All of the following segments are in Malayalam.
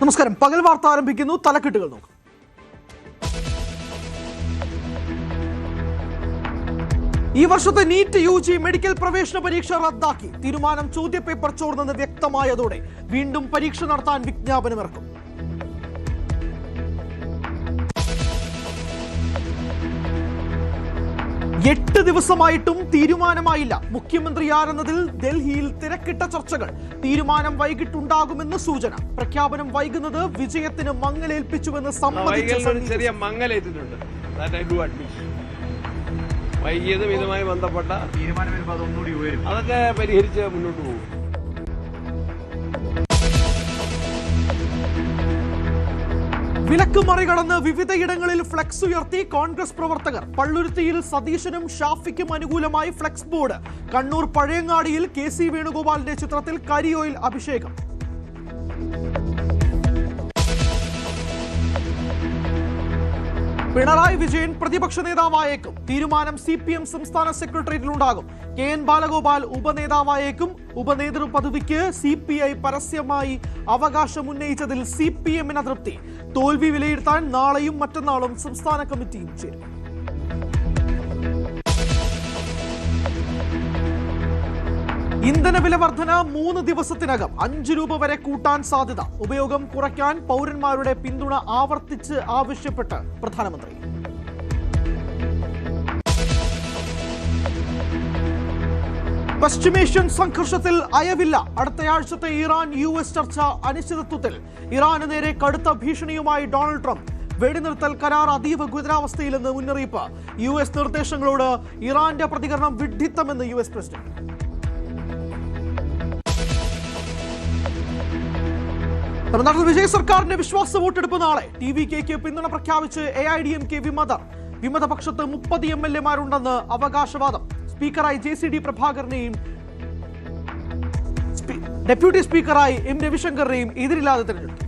നമസ്കാരം. പകൽ വാർത്ത ആരംഭിക്കുന്നു. തലക്കെട്ടുകൾ നോക്കാം. ഈ വർഷത്തെ നീറ്റ് യുജി മെഡിക്കൽ പ്രവേശന പരീക്ഷ റദ്ദാക്കി. തീരുമാനം ചോദ്യപേപ്പർ ചോർന്നെന്ന് വ്യക്തമായതോടെ വീണ്ടും പരീക്ഷ നടത്താൻ വിജ്ഞാപനമിറക്കും. എട്ട് ദിവസമായിട്ടും തീരുമാനമായില്ല. മുഖ്യമന്ത്രി ആരെന്നതിൽ ഡൽഹിയിൽ തിരക്കിട്ട ചർച്ചകൾ. തീരുമാനം വൈകിട്ടുണ്ടാകുമെന്ന് സൂചന. പ്രഖ്യാപനം വൈകുന്നത് വിജയത്തിന് മങ്ങലേൽപ്പിച്ചുവെന്ന് ചെറിയ മങ്ങലേറ്റിട്ടുണ്ട്. വൈകിയതും ഇതുമായി ബന്ധപ്പെട്ട തീരുമാനം അതൊക്കെ പരിഹരിച്ച് മുന്നോട്ട് പോകും. വിലക്ക് മറികടന്ന് വിവിധയിടങ്ങളിൽ ഫ്ലക്സ് ഉയർത്തി കോൺഗ്രസ് പ്രവർത്തകർ. പള്ളുരുത്തിയിൽ സതീശനും ഷാഫിക്കും അനുകൂലമായി ഫ്ലക്സ് ബോർഡ്. കണ്ണൂർ പഴയങ്ങാടിയിൽ KC വേണുഗോപാലിന്റെ ചിത്രത്തിൽ കരിയോയിൽ അഭിഷേകം. പിണറായി വിജയൻ പ്രതിപക്ഷ നേതാവായേക്കും. തീരുമാനം CPM സംസ്ഥാന സെക്രട്ടേറിയറ്റിലുണ്ടാകും. KN ബാലഗോപാൽ ഉപനേതാവായേക്കും. ഉപനേതൃ പദവിക്ക് CPI പരസ്യമായി അവകാശമുന്നയിച്ചതിൽ CPM-ന് അതൃപ്തി. തോൽവി വിലയിരുത്താൻ നാളെയും മറ്റന്നാളും സംസ്ഥാന കമ്മിറ്റിയും ചേരും. ഇന്ധനവില വർധന 3 ദിവസത്തിനകം 5 രൂപ വരെ കൂട്ടാൻ സാധ്യത. ഉപയോഗം കുറയ്ക്കാൻ പൗരന്മാരുടെ പിന്തുണ ആവർത്തിച്ച് ആവശ്യപ്പെട്ട് പ്രധാനമന്ത്രി. പശ്ചിമേഷ്യൻ സംഘർഷത്തിൽ അയവില്ല. അടുത്തയാഴ്ചത്തെ ഇറാൻ US ചർച്ച അനിശ്ചിതത്വത്തിൽ. ഇറാന് നേരെ കടുത്ത ഭീഷണിയുമായി ഡൊണാൾഡ് ട്രംപ്. വെടിനിർത്തൽ കരാർ അതീവ ഗുരുതരാവസ്ഥയിലെന്ന് മുന്നറിയിപ്പ്. US നിർദ്ദേശങ്ങളോട് ഇറാന്റെ പ്രതികരണം വിഡ്ഢിത്തമെന്ന് US പ്രസിഡന്റ്. തമിഴ്നാട്ടിൽ വിജയ് സർക്കാരിന്റെ വിശ്വാസ വോട്ടെടുപ്പ് നാളെ. TVKക്ക് പിന്തുണ പ്രഖ്യാപിച്ച് AIDMK വിമതർ. വിമതപക്ഷത്ത് 30 MLA-മാരുണ്ടെന്ന് അവകാശവാദം. സ്പീക്കറായി JCD പ്രഭാകരനെയും ഡെപ്യൂട്ടി സ്പീക്കറായി M രവിശങ്കറിനെയും എതിരില്ലാതെ തെരഞ്ഞെടുത്തു.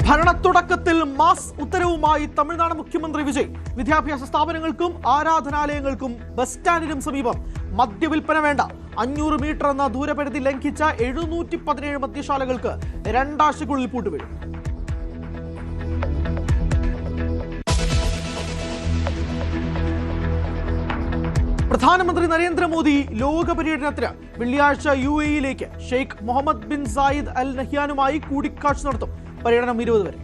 ഭരണത്തുടക്കത്തിൽ മാസ് ഉത്തരവുമായി തമിഴ്നാട് മുഖ്യമന്ത്രി വിജയ്. വിദ്യാഭ്യാസ സ്ഥാപനങ്ങൾക്കും ആരാധനാലയങ്ങൾക്കും ബസ് സ്റ്റാൻഡിനും സമീപം മദ്യവിൽപ്പന വേണ്ട. 500 മീറ്റർ എന്ന ദൂരപരിധി ലംഘിച്ച 717 മദ്യശാലകൾക്ക് 2 ആഴ്ചയ്ക്കുള്ളിൽ പൂട്ടുവീഴും. പ്രധാനമന്ത്രി നരേന്ദ്രമോദി ലോക പര്യടനത്തിന് വെള്ളിയാഴ്ച UAE-യിലേക്ക്. Sheikh Mohammed bin Zayed Al നഹ്യാനുമായി കൂടിക്കാഴ്ച നടത്തും. പര്യടനം 20 വരെ.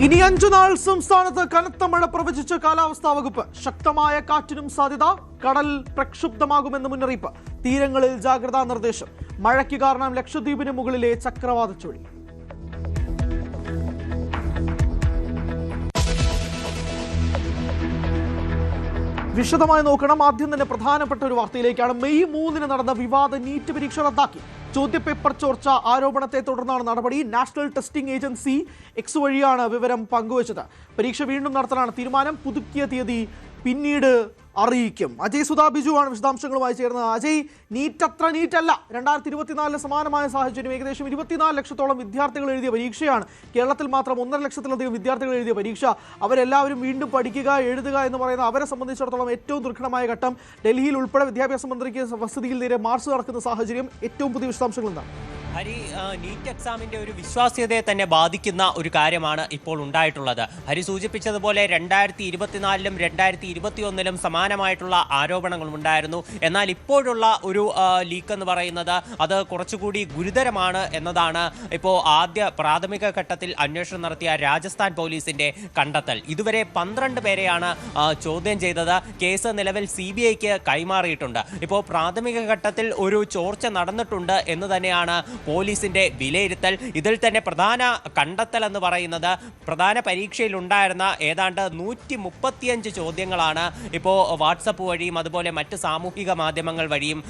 ഇനി 5 നാൾ സംസ്ഥാനത്ത് കനത്ത മഴ പ്രവചിച്ച കാലാവസ്ഥാ വകുപ്പ്. ശക്തമായ കാറ്റിനും സാധ്യത. കടൽ പ്രക്ഷുബ്ധമാകുമെന്ന് മുന്നറിയിപ്പ്. തീരങ്ങളിൽ ജാഗ്രതാ നിർദ്ദേശം. മഴയ്ക്ക് കാരണം ലക്ഷദ്വീപിന് മുകളിലെ ചക്രവാത ചുഴി. വിശദമായി നോക്കണം. ആദ്യം തന്നെ പ്രധാനപ്പെട്ട ഒരു വാർത്തയിലേക്കാണ്. മെയ് 3-ന് നടന്ന വിവാദ നീറ്റ് പരീക്ഷ റദ്ദാക്കി. ചോദ്യപേപ്പർ ചോർച്ച ആരോപണത്തെ തുടർന്നാണ് നടപടി. നാഷണൽ ടെസ്റ്റിംഗ് ഏജൻസി X വഴിയാണ് വിവരം പങ്കുവച്ചത്. പരീക്ഷ വീണ്ടും നടത്താനാണ് തീരുമാനം. പുതുക്കിയ തീയതി പിന്നീട് അറിയിക്കും. അജയ് സുധാ ബിജു ആണ് വിശദാംശങ്ങളുമായി ചേർന്നത്. അജയ്, നീറ്റ് അത്ര നീറ്റല്ല. 2024 സമാനമായ സാഹചര്യം. ഏകദേശം 24 ലക്ഷത്തോളം വിദ്യാർത്ഥികൾ എഴുതിയ പരീക്ഷയാണ്. കേരളത്തിൽ മാത്രം 1.5 ലക്ഷത്തിലധികം വിദ്യാർത്ഥികൾ എഴുതിയ പരീക്ഷ. അവരെല്ലാവരും വീണ്ടും പഠിക്കുക, എഴുതുക എന്ന് പറയുന്ന അവരെ സംബന്ധിച്ചിടത്തോളം ഏറ്റവും ദുർഘടമായ ഘട്ടം. ഡൽഹിയിൽ ഉൾപ്പെടെ വിദ്യാഭ്യാസ മന്ത്രിക്ക് വസതിയിൽ നേരെ മാർച്ച് നടക്കുന്ന സാഹചര്യം. ഏറ്റവും പുതിയ വിശദാംശങ്ങൾ എന്താണ്? ഹരി, നീറ്റ് എക്സാമിന്റെ ഒരു വിശ്വാസ്യതയെ തന്നെ ബാധിക്കുന്ന ഒരു കാര്യമാണ് ഇപ്പോൾ ഉണ്ടായിട്ടുള്ളത്. ഹരി സൂചിപ്പിച്ചതുപോലെ 2024-ലും 2021-ലും സമാനമായിട്ടുള്ള ആരോപണങ്ങളും ഉണ്ടായിരുന്നു. എന്നാൽ ഇപ്പോഴുള്ള ഒരു ലീക്ക് എന്ന് പറയുന്നത് അത് കുറച്ചുകൂടി ഗുരുതരമാണ് എന്നതാണ് ഇപ്പോൾ ആദ്യ പ്രാഥമിക ഘട്ടത്തിൽ അന്വേഷണം നടത്തിയ രാജസ്ഥാൻ പോലീസിന്റെ കണ്ടെത്തൽ. ഇതുവരെ 12 പേരെയാണ് ചോദ്യം ചെയ്തത്. കേസ് നിലവിൽ CBIക്ക് കൈമാറിയിട്ടുണ്ട്. ഇപ്പോൾ പ്രാഥമിക ഘട്ടത്തിൽ ഒരു ചോർച്ച നടന്നിട്ടുണ്ട് എന്ന് തന്നെയാണ് പോലീസിന്റെ വിലയിരുത്തൽ. ഇതിൽ തന്നെ പ്രധാന കണ്ടെത്തൽ എന്ന് പറയുന്നത് പ്രധാന പരീക്ഷയിൽ ഉണ്ടായിരുന്ന ഏതാണ്ട് 135 ചോദ്യങ്ങളാണ് ഇപ്പോൾ വാട്സപ്പ് വഴിയും അതുപോലെ മറ്റ് സാമൂഹിക മാധ്യമങ്ങൾ വഴിയും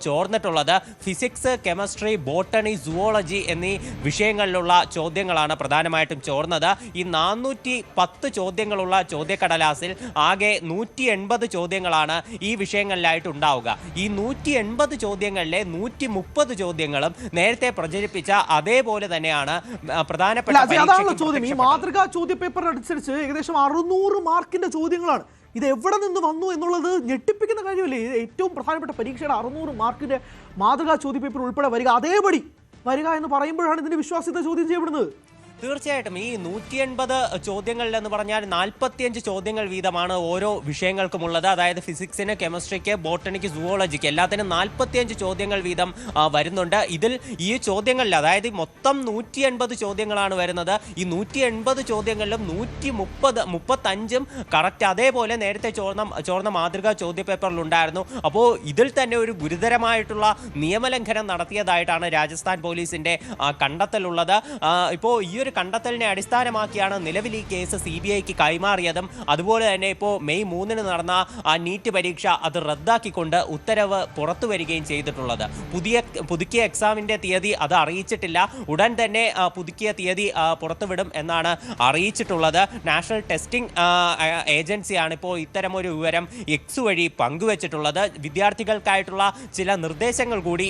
ചോർന്നിട്ടുള്ളത്. ഫിസിക്സ്, കെമിസ്ട്രി, ബോട്ടണി, സുവോളജി എന്നീ വിഷയങ്ങളിലുള്ള ചോദ്യങ്ങളാണ് പ്രധാനമായിട്ടും ചോർന്നത്. ഈ 410 ചോദ്യങ്ങളുള്ള ചോദ്യക്കടലാസിൽ ആകെ 180 ചോദ്യങ്ങളാണ് ഈ വിഷയങ്ങളിലായിട്ട് ഉണ്ടാവുക. ഈ 180 ചോദ്യങ്ങളിലെ 130 ചോദ്യങ്ങളും നേരത്തെ നേരത്തെ പ്രചരിപ്പിച്ച അതേപോലെ തന്നെയാണ് പ്രധാനപ്പെട്ട അതാണല്ലോ ചോദ്യം. ഈ മാതൃകാ ചോദ്യ പേപ്പർ അനുസരിച്ച് ഏകദേശം 600 മാർക്കിന്റെ ചോദ്യങ്ങളാണ്. ഇത് എവിടെ നിന്ന് വന്നു എന്നുള്ളത് ഞെട്ടിപ്പിക്കുന്ന കാര്യമല്ലേ? ഏറ്റവും പ്രധാനപ്പെട്ട പരീക്ഷയുടെ 600 മാർക്കിന്റെ മാതൃകാ ചോദ്യ പേപ്പർ ഉൾപ്പെടെ വരിക, അതേപടി വരിക എന്ന് പറയുമ്പോഴാണ് ഇതിന്റെ വിശ്വാസ്യത ചോദ്യം ചെയ്യപ്പെടുന്നത്. തീർച്ചയായിട്ടും ഈ 180 ചോദ്യങ്ങളിൽ എന്ന് പറഞ്ഞാൽ 45 ചോദ്യങ്ങൾ വീതമാണ് ഓരോ വിഷയങ്ങൾക്കുമുള്ളത്. അതായത് ഫിസിക്സിന്, കെമിസ്ട്രിക്ക്, ബോട്ടണിക്ക്, സുവോളജിക്ക് എല്ലാത്തിനും 45 ചോദ്യങ്ങൾ വീതം വരുന്നുണ്ട്. ഇതിൽ ഈ ചോദ്യങ്ങളിൽ അതായത് മൊത്തം 180 ചോദ്യങ്ങളാണ് വരുന്നത്. ഈ 180 ചോദ്യങ്ങളിലും 135 കറക്റ്റ് അതേപോലെ നേരത്തെ ചോർന്ന മാതൃകാ ചോദ്യ പേപ്പറിൽ ഉണ്ടായിരുന്നു. അപ്പോൾ ഇതിൽ തന്നെ ഒരു ഗുരുതരമായിട്ടുള്ള നിയമലംഘനം നടത്തിയതായിട്ടാണ് രാജസ്ഥാൻ പോലീസിന്റെ കണ്ടെത്തലുള്ളത്. ഇപ്പോൾ ഈ ഒരു കണ്ടെത്തലിനെ അടിസ്ഥാനമാക്കിയാണ് നിലവിൽ ഈ കേസ് CBIക്ക് കൈമാറിയതും അതുപോലെ തന്നെ ഇപ്പോൾ മെയ് 3 നടന്ന നീറ്റ് പരീക്ഷ അത് റദ്ദാക്കിക്കൊണ്ട് ഉത്തരവ് പുറത്തു വരികയും ചെയ്തിട്ടുള്ളത്. പുതുക്കിയ എക്സാമിന്റെ തീയതി അത് അറിയിച്ചിട്ടില്ല. ഉടൻ തന്നെ പുതുക്കിയ തീയതി പുറത്തുവിടും എന്നാണ് അറിയിച്ചിട്ടുള്ളത്. നാഷണൽ ടെസ്റ്റിംഗ് ഏജൻസിയാണ് ഇപ്പോൾ ഇത്തരമൊരു വിവരം X വഴി പങ്കുവച്ചിട്ടുള്ളത്. വിദ്യാർത്ഥികൾക്കായിട്ടുള്ള ചില നിർദ്ദേശങ്ങൾ കൂടി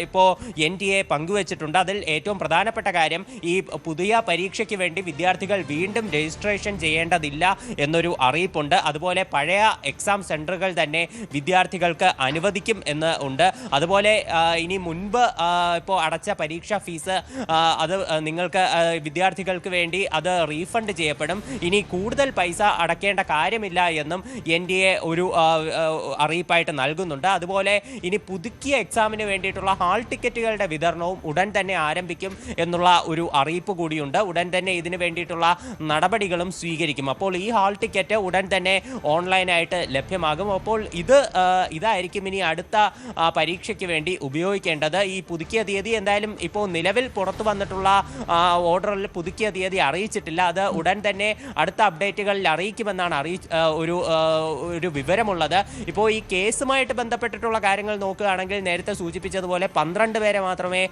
ഇപ്പോൾ NTA പങ്കുവച്ചിട്ടുണ്ട്. അതിൽ ഏറ്റവും പ്രധാനപ്പെട്ട കാര്യം ഈ പുതിയ പരീക്ഷയ്ക്ക് വേണ്ടി വിദ്യാർത്ഥികൾ വീണ്ടും രജിസ്ട്രേഷൻ ചെയ്യേണ്ടതില്ല എന്നൊരു അറിയിപ്പുണ്ട്. അതുപോലെ പഴയ എക്സാം സെന്ററുകൾ തന്നെ വിദ്യാർത്ഥികൾക്ക് അനുവദിക്കും എന്ന് ഉണ്ട്. അതുപോലെ ഇനി മുൻപ് ഇപ്പോൾ അടച്ച പരീക്ഷാ ഫീസ് അത് നിങ്ങൾക്ക് വിദ്യാർത്ഥികൾക്ക് വേണ്ടി അത് റീഫണ്ട് ചെയ്യപ്പെടും. ഇനി കൂടുതൽ പൈസ അടയ്ക്കേണ്ട കാര്യമില്ല എന്നും NTA ഒരു അറിയിപ്പായിട്ട് നൽകുന്നുണ്ട്. അതുപോലെ ഇനി പുതുക്കിയ എക്സാമിന് വേണ്ടിയിട്ടുള്ള ഹാൾ ടിക്കറ്റുകളുടെ വിതരണവും ഉടൻ തന്നെ ആരംഭിക്കും എന്നുള്ള ഒരു അറിയിപ്പ് കൂടിയുണ്ട്. ഉടൻ തന്നെ ഇതിന് വേണ്ടിയിട്ടുള്ള നടപടികളും സ്വീകരിക്കും. അപ്പോൾ ഈ ഹാൾ ടിക്കറ്റ് ഉടൻ തന്നെ ഓൺലൈനായിട്ട് ലഭ്യമാകും. അപ്പോൾ ഇതായിരിക്കും ഇനി അടുത്ത പരീക്ഷയ്ക്ക് വേണ്ടി ഉപയോഗിക്കേണ്ടത്. ഈ പുതുക്കിയ തീയതി എന്തായാലും ഇപ്പോൾ നിലവിൽ പുറത്തു വന്നിട്ടുള്ള ഓർഡറിൽ പുതുക്കിയ തീയതി അറിയിച്ചിട്ടില്ല. അത് ഉടൻ തന്നെ അടുത്ത അപ്ഡേറ്റുകളിൽ അറിയിക്കുമെന്നാണ് ഒരു വിവരമുള്ളത്. ഇപ്പോൾ ഈ കേസുമായിട്ട് ബന്ധപ്പെട്ടിട്ടുള്ള കാര്യങ്ങൾ നോക്കുകയാണെങ്കിൽ നേരത്തെ സൂചിപ്പിച്ചതുപോലെ 12 പേരെ മാത്രമേ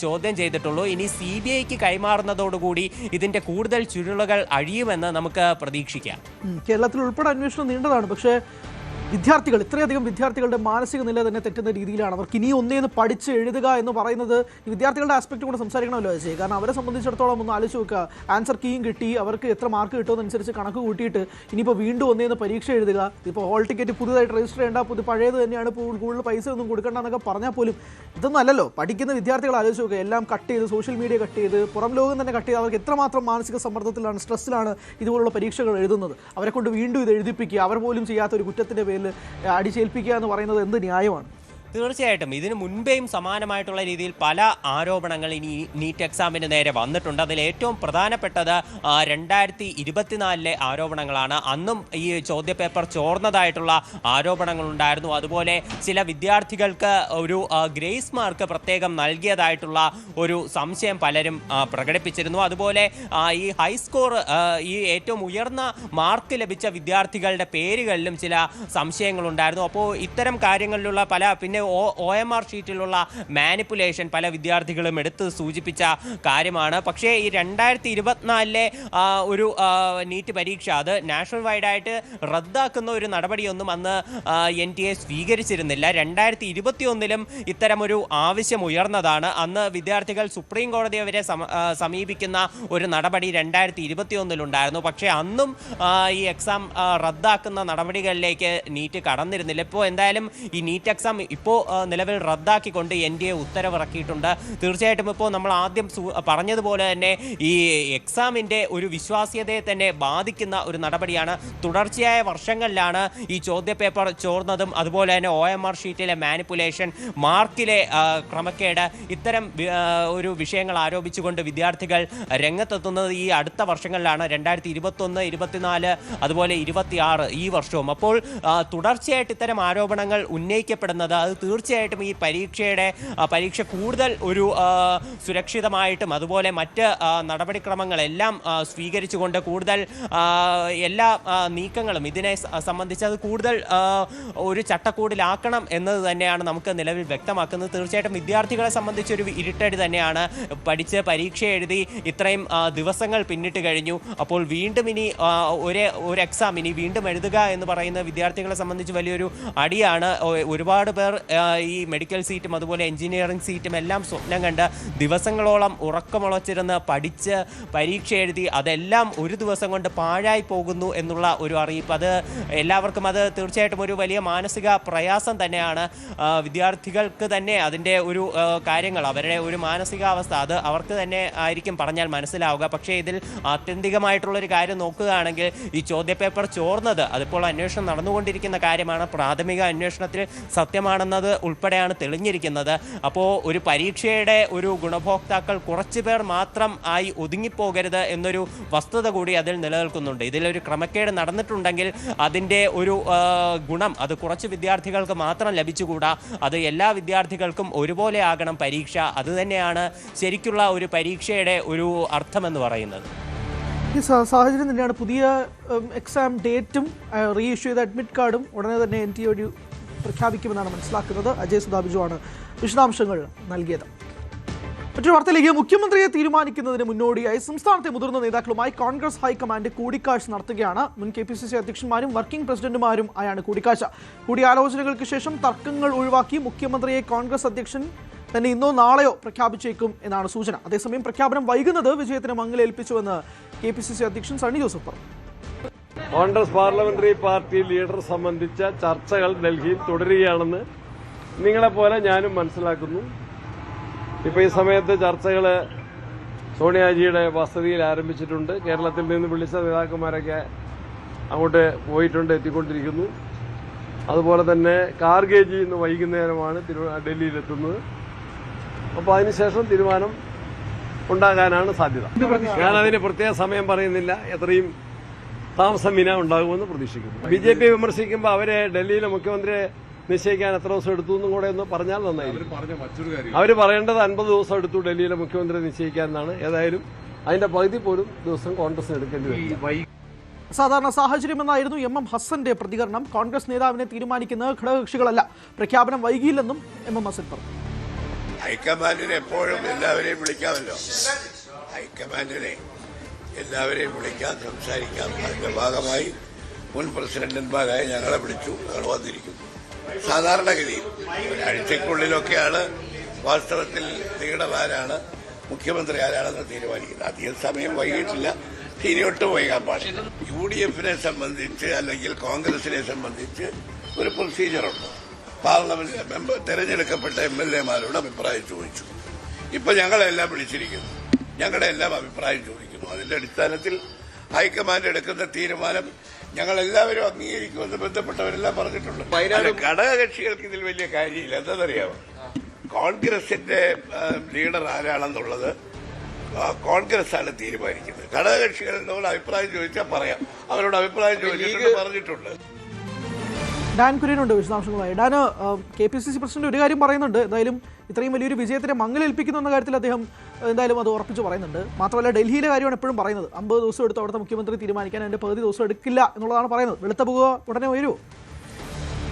ചോദ്യം ചെയ്തിട്ടുള്ളൂ. ഇനി CBIക്ക് കൈമാറുന്നതോടുകൂടി ഇതിന്റെ കൂടുതൽ ചുരുളുകൾ അഴിയുമെന്ന് നമുക്ക് പ്രതീക്ഷിക്കാം. കേരളത്തിൽ ഉൾപ്പെടെ അന്വേഷണം നീണ്ടതാണ്. പക്ഷേ വിദ്യാർത്ഥികൾ, ഇത്രയധികം വിദ്യാർത്ഥികളുടെ മാനസിക നില തന്നെ തെറ്റുന്ന രീതിയിലാണ്. അവർക്ക് ഇനി ഒന്നേന്ന് പഠിച്ച് എഴുതുക എന്ന് പറയുന്നത് ഈ വിദ്യാർത്ഥികളുടെ ആസ്പെക്ട് കൂടെ സംസാരിക്കണമല്ലോ അജയ്. കാരണം അവരെ സംബന്ധിച്ചിടത്തോളം ഒന്ന് ആലോചിച്ച് നോക്കുക, ആൻസർ കീയും കിട്ടി, അവർക്ക് എത്ര മാർക്ക് കിട്ടുമെന്നനുസരിച്ച് കണക്ക് കൂട്ടിയിട്ട് ഇനിയിപ്പോൾ വീണ്ടും ഒന്നേന്ന് പരീക്ഷ എഴുതുക, ഇപ്പോൾ ഹോൾ ടിക്കറ്റ് പുതുതായിട്ട് രജിസ്റ്റർ ചെയ്യേണ്ട, പഴയത് തന്നെയാണ്, കൂടുതൽ പൈസ ഒന്നും കൊടുക്കേണ്ട എന്നൊക്കെ പറഞ്ഞാൽ പോലും ഇതൊന്നും അല്ലല്ലോ. പഠിക്കുന്ന വിദ്യാർത്ഥികൾ ആലോചിച്ച് നോക്കുക, എല്ലാം കട്ട് ചെയ്ത്, സോഷ്യൽ മീഡിയ കട്ട് ചെയ്ത്, പുറം ലോകം തന്നെ കട്ട് ചെയ്ത്, അവർക്ക് എത്രമാത്രം മാനസിക സമ്മർദ്ദത്തിലാണ്, സ്ട്രെസ്സിലാണ് ഇതുപോലുള്ള പരീക്ഷകൾ എഴുതുന്നത്. അവരെ കൊണ്ട് വീണ്ടും ഇത് എഴുതിപ്പിക്കുക, അവർ പോലും ചെയ്യാത്ത ഒരു കുറ്റത്തിൻ്റെ പേരിൽ അടിച്ചേൽപ്പിക്കുക എന്ന് പറയുന്നത് എന്ത് ന്യായമാണ്? തീർച്ചയായിട്ടും ഇതിന് മുൻപേയും സമാനമായിട്ടുള്ള രീതിയിൽ പല ആരോപണങ്ങൾ ഇനി നീറ്റ് എക്സാമിന് നേരെ വന്നിട്ടുണ്ട്. അതിൽ ഏറ്റവും പ്രധാനപ്പെട്ടത് 2024 ആരോപണങ്ങളാണ്. അന്നും ഈ ചോദ്യപേപ്പർ ചോർന്നതായിട്ടുള്ള ആരോപണങ്ങളുണ്ടായിരുന്നു. അതുപോലെ ചില വിദ്യാർത്ഥികൾക്ക് ഒരു ഗ്രേസ് മാർക്ക് പ്രത്യേകം നൽകിയതായിട്ടുള്ള ഒരു സംശയം പലരും പ്രകടിപ്പിച്ചിരുന്നു. അതുപോലെ ഈ ഹൈസ്കോർ, ഈ ഏറ്റവും ഉയർന്ന മാർക്ക് ലഭിച്ച വിദ്യാർത്ഥികളുടെ പേരുകളിലും ചില സംശയങ്ങളുണ്ടായിരുന്നു. അപ്പോൾ ഇത്തരം കാര്യങ്ങളിലുള്ള പിന്നെ OMR ഷീറ്റിലുള്ള മാനിപ്പുലേഷൻ പല വിദ്യാർത്ഥികളും എടുത്ത് സൂചിപ്പിച്ച കാര്യമാണ്. പക്ഷേ ഈ 2024 ഒരു നീറ്റ് പരീക്ഷ അത് നാഷണൽ വൈഡായിട്ട് റദ്ദാക്കുന്ന ഒരു നടപടിയൊന്നും അന്ന് NTA സ്വീകരിച്ചിരുന്നില്ല. 2021 ഇത്തരമൊരു ആവശ്യം ഉയർന്നതാണ്. അന്ന് വിദ്യാർത്ഥികൾ സുപ്രീം കോടതിയെ വരെ സമീപിക്കുന്ന ഒരു നടപടി 2021 ഉണ്ടായിരുന്നു. പക്ഷേ അന്നും ഈ എക്സാം റദ്ദാക്കുന്ന നടപടികളിലേക്ക് നീറ്റ് കടന്നിരുന്നില്ല. ഇപ്പോൾ എന്തായാലും ഈ നീറ്റ് എക്സാം ഇപ്പോൾ നിലവിൽ റദ്ദാക്കിക്കൊണ്ട് NTA ഉത്തരവിറക്കിയിട്ടുണ്ട്. തീർച്ചയായിട്ടും ഇപ്പോൾ നമ്മൾ ആദ്യം പറഞ്ഞതുപോലെ തന്നെ ഈ എക്സാമിൻ്റെ ഒരു വിശ്വാസ്യതയെ തന്നെ ബാധിക്കുന്ന ഒരു നടപടിയാണ്. തുടർച്ചയായ വർഷങ്ങളിലാണ് ഈ ചോദ്യപേപ്പർ ചോർന്നതും അതുപോലെ തന്നെ OMR ഷീറ്റിലെ മാനിപ്പുലേഷൻ, മാർക്കിലെ ക്രമക്കേട്, ഇത്തരം ഒരു വിഷയങ്ങൾ ആരോപിച്ചുകൊണ്ട് വിദ്യാർത്ഥികൾ രംഗത്തെത്തുന്നത് ഈ അടുത്ത വർഷങ്ങളിലാണ്. 2021, 24 അതുപോലെ 26 ഈ വർഷവും. അപ്പോൾ തുടർച്ചയായിട്ട് ഇത്തരം ആരോപണങ്ങൾ ഉന്നയിക്കപ്പെടുന്നത് അത് തീർച്ചയായിട്ടും ഈ പരീക്ഷ കൂടുതൽ ഒരു സുരക്ഷിതമായിട്ടും അതുപോലെ മറ്റ് നടപടിക്രമങ്ങളെല്ലാം സ്വീകരിച്ചുകൊണ്ട് കൂടുതൽ എല്ലാ നീക്കങ്ങളും ഇതിനെ സംബന്ധിച്ച് അത് കൂടുതൽ ഒരു ചട്ടക്കൂടിലാക്കണം എന്നത് തന്നെയാണ് നമുക്ക് നിലവിൽ വ്യക്തമാക്കുന്നത്. തീർച്ചയായിട്ടും വിദ്യാർത്ഥികളെ സംബന്ധിച്ചൊരു ഇരുട്ടടി തന്നെയാണ്. പഠിച്ച് പരീക്ഷ എഴുതി ഇത്രയും ദിവസങ്ങൾ പിന്നിട്ട് കഴിഞ്ഞു. അപ്പോൾ വീണ്ടും ഇനി ഒരു എക്സാം ഇനി വീണ്ടും എഴുതുക എന്ന് പറയുന്ന വിദ്യാർത്ഥികളെ സംബന്ധിച്ച് വലിയൊരു അടിയാണ്. ഒരുപാട് പേർ ഈ മെഡിക്കൽ സീറ്റും അതുപോലെ എഞ്ചിനീയറിംഗ് സീറ്റും എല്ലാം സ്വപ്നം കണ്ട് ദിവസങ്ങളോളം ഉറക്കമുളച്ചിരുന്ന് പഠിച്ച് പരീക്ഷ എഴുതി അതെല്ലാം ഒരു ദിവസം കൊണ്ട് പാഴായി പോകുന്നു എന്നുള്ള ഒരു അറിയിപ്പ്. അത് എല്ലാവർക്കും അത് തീർച്ചയായിട്ടും ഒരു വലിയ മാനസിക പ്രയാസം തന്നെയാണ്. വിദ്യാർത്ഥികൾക്ക് തന്നെ അതിൻ്റെ ഒരു കാര്യങ്ങൾ, അവരുടെ ഒരു മാനസികാവസ്ഥ അത് അവർക്ക് തന്നെ ആയിരിക്കും പറഞ്ഞാൽ മനസ്സിലാവുക. പക്ഷേ ഇതിൽ ആത്യന്തികമായിട്ടുള്ളൊരു കാര്യം നോക്കുകയാണെങ്കിൽ ഈ ചോദ്യപേപ്പർ ചോർന്നത് അതിപ്പോൾ അന്വേഷണം നടന്നുകൊണ്ടിരിക്കുന്ന കാര്യമാണ്. പ്രാഥമിക അന്വേഷണത്തിൽ സത്യമാണെന്നത് ഉൾപ്പെടെയാണ് തെളിഞ്ഞിരിക്കുന്നത്. അപ്പോൾ ഒരു പരീക്ഷയുടെ ഒരു ഗുണഭോക്താക്കൾ കുറച്ചു പേർ മാത്രം ആയി ഒതുങ്ങിപ്പോകരുത് എന്നൊരു വസ്തുത കൂടി അതിൽ നിലനിൽക്കുന്നുണ്ട്. ഇതിലൊരു ക്രമക്കേട് നടന്നിട്ടുണ്ടെങ്കിൽ അതിൻ്റെ ഒരു ഗുണം അത് കുറച്ച് വിദ്യാർത്ഥികൾക്ക് മാത്രം ലഭിച്ചുകൂടാ. അത് എല്ലാ വിദ്യാർത്ഥികൾക്കും ഒരുപോലെ ആകണം പരീക്ഷ. അതുതന്നെയാണ് ശരിക്കുള്ള ഒരു പരീക്ഷയുടെ ഒരു അർത്ഥമെന്ന് പറയുന്നത്. ഈ സാഹചര്യം തന്നെയാണ് പുതിയ എക്സാം ഡേറ്റും റീ ഇഷ്യൂ ചെയ്ത അഡ്മിറ്റ് കാർഡും ഉടനെ തന്നെ NTA പ്രഖ്യാപിക്കുമെന്നാണ് മനസ്സിലാക്കുന്നത്. അജയ് സുധാബിജുവാണ് വിശദാംശങ്ങൾ നൽകിയത്. മറ്റൊരു വാർത്തയിലേക്ക്, മുഖ്യമന്ത്രിയെ തീരുമാനിക്കുന്നതിന് മുന്നോടിയായി സംസ്ഥാനത്തെ മുതിർന്ന നേതാക്കളുമായി കോൺഗ്രസ് ഹൈക്കമാൻഡ് കൂടിക്കാഴ്ച നടത്തുകയാണ്. മുൻ KPCC അധ്യക്ഷന്മാരും വർക്കിംഗ് പ്രസിഡന്റുമാരും ആയാണ് കൂടിക്കാഴ്ച. കൂടിയാലോചനകൾക്ക് ശേഷം തർക്കങ്ങൾ ഒഴിവാക്കി മുഖ്യമന്ത്രിയെ കോൺഗ്രസ് അധ്യക്ഷൻ തന്നെ ഇന്നോ നാളെയോ പ്രഖ്യാപിച്ചേക്കും എന്നാണ് സൂചന. അതേസമയം പ്രഖ്യാപനം വൈകുന്നത് വിജയത്തിന് മങ്ങലേൽപ്പിച്ചുവെന്ന് KPCC അധ്യക്ഷൻ സണ്ണി ജോസഫ് പറഞ്ഞു. കോൺഗ്രസ് പാർലമെന്ററി പാർട്ടി ലീഡർ സംബന്ധിച്ച ചർച്ചകൾ ഡൽഹിയിൽ തുടരുകയാണെന്ന് നിങ്ങളെപ്പോലെ ഞാനും മനസ്സിലാക്കുന്നു. ഇപ്പോൾ ഈ സമയത്ത് ചർച്ചകൾ സോണിയാജിയുടെ വസതിയിൽ ആരംഭിച്ചിട്ടുണ്ട്. കേരളത്തിൽ നിന്ന് വിളിച്ച നേതാക്കന്മാരൊക്കെ അങ്ങോട്ട് പോയിട്ടുണ്ട്, എത്തിക്കൊണ്ടിരിക്കുന്നു. അതുപോലെ തന്നെ കാർഗേജി ഇന്ന് വൈകുന്നേരമാണ് ഡൽഹിയിലെത്തുന്നത്. അപ്പോൾ അതിനുശേഷം തീരുമാനം ഉണ്ടാകാനാണ് സാധ്യത. ഞാനതിന് പ്രത്യേക സമയം പറയുന്നില്ല. എത്രയും താമസം ഉണ്ടാകുമെന്ന് പ്രതീക്ഷിക്കുന്നു. BJP വിമർശിക്കുമ്പോൾ അവരെ ഡൽഹിയിലെ മുഖ്യമന്ത്രിയെ നിശ്ചയിക്കാൻ എത്ര ദിവസം എടുത്തു എന്നും കൂടെ ഒന്ന് പറഞ്ഞാൽ നന്നായിരിക്കും. അവർ പറയേണ്ടത് 50 ദിവസം എടുത്തു ഡൽഹിയിലെ മുഖ്യമന്ത്രിയെ നിശ്ചയിക്കാൻ എന്നാണ്. ഏതായാലും അതിന്റെ പകുതി പോലും ദിവസം കോൺഗ്രസിന് എടുക്കേണ്ടി വരും. സാധാരണ സാഹചര്യമെന്നായിരുന്നു MM ഹസന്റെ പ്രതികരണം. കോൺഗ്രസ് നേതാവിനെ തീരുമാനിക്കുന്നത് ഘടകകക്ഷികളല്ല. പ്രഖ്യാപനം വൈകിയില്ലെന്നും MM ഹസൻ പറഞ്ഞു. ഹൈക്കമാൻഡിനെ എപ്പോഴും എല്ലാവരെയും വിളിക്കാമല്ലോ. ഹൈക്കമാൻഡിനെ എല്ലാവരെയും വിളിക്കാം, സംസാരിക്കാം. അതിന്റെ ഭാഗമായി മുൻ പ്രസിഡന്റന്മാരായ ഞങ്ങളെ വിളിച്ചു, ഞങ്ങൾ വന്നിരിക്കുന്നു. സാധാരണഗതിയിൽ ഒരാഴ്ചക്കുള്ളിലൊക്കെയാണ് വാസ്തവത്തിൽ ലീഡർ ആരാണ്, മുഖ്യമന്ത്രി ആരാണെന്ന് തീരുമാനിക്കുന്നത്. അധികം സമയം വൈകിട്ടില്ല, ഇനിയൊട്ടും വൈകാൻ പാടില്ല. UDF-നെ സംബന്ധിച്ച് അല്ലെങ്കിൽ കോൺഗ്രസിനെ സംബന്ധിച്ച് ഒരു പ്രൊസീജിയറുണ്ട്. പാർലമെന്റ് തെരഞ്ഞെടുക്കപ്പെട്ട MLA-മാരോട് അഭിപ്രായം ചോദിച്ചു. ഇപ്പൊ ഞങ്ങളെല്ലാം വിളിച്ചിരിക്കുന്നു, ഞങ്ങളുടെ എല്ലാം അഭിപ്രായം ചോദിക്കുന്നു. അതിന്റെ അടിസ്ഥാനത്തിൽ ഹൈക്കമാൻഡ് എടുക്കുന്ന തീരുമാനം ഞങ്ങളെല്ലാവരും അംഗീകരിക്കുമെന്ന് ബന്ധപ്പെട്ടവരെല്ലാം പറഞ്ഞിട്ടുണ്ട്. ഘടകകക്ഷികൾക്ക് ഇതിൽ വലിയ കാര്യമില്ല. എന്താണെന്നറിയാമോ, കോൺഗ്രസിന്റെ ലീഡർ ആരാണെന്നുള്ളത് കോൺഗ്രസ് ആണ് തീരുമാനിക്കുന്നത്. ഘടകകക്ഷികളോട് അഭിപ്രായം ചോദിച്ചാൽ പറയാം. അവരോട് അഭിപ്രായം ചോദിച്ചിട്ട് പറഞ്ഞിട്ടുണ്ട്. ഡാൻ കുര്യനുണ്ട് വിശദാംശങ്ങളുമായി. ഡാന്, KPCC പ്രസിഡന്റ് ഒരു കാര്യം പറയുന്നുണ്ട്, എന്തായാലും ഇത്രയും വലിയൊരു വിജയത്തിന് മങ്ങലേൽപ്പിക്കുന്നു എന്ന കാര്യത്തിൽ അദ്ദേഹം എന്തായാലും അത് ഉറപ്പിച്ച് പറയുന്നുണ്ട്. മാത്രമല്ല ഡൽഹിയിലെ കാര്യമാണ് എപ്പോഴും പറയുന്നത്. 50 ദിവസം എടുത്ത് അവിടുത്തെ മുഖ്യമന്ത്രി തീരുമാനിക്കാൻ അതിന്റെ പകുതി ദിവസം എടുക്കില്ല എന്നുള്ളതാണ് പറയുന്നത്. വെളുത്ത പോകുക ഉടനെ വരുമോ?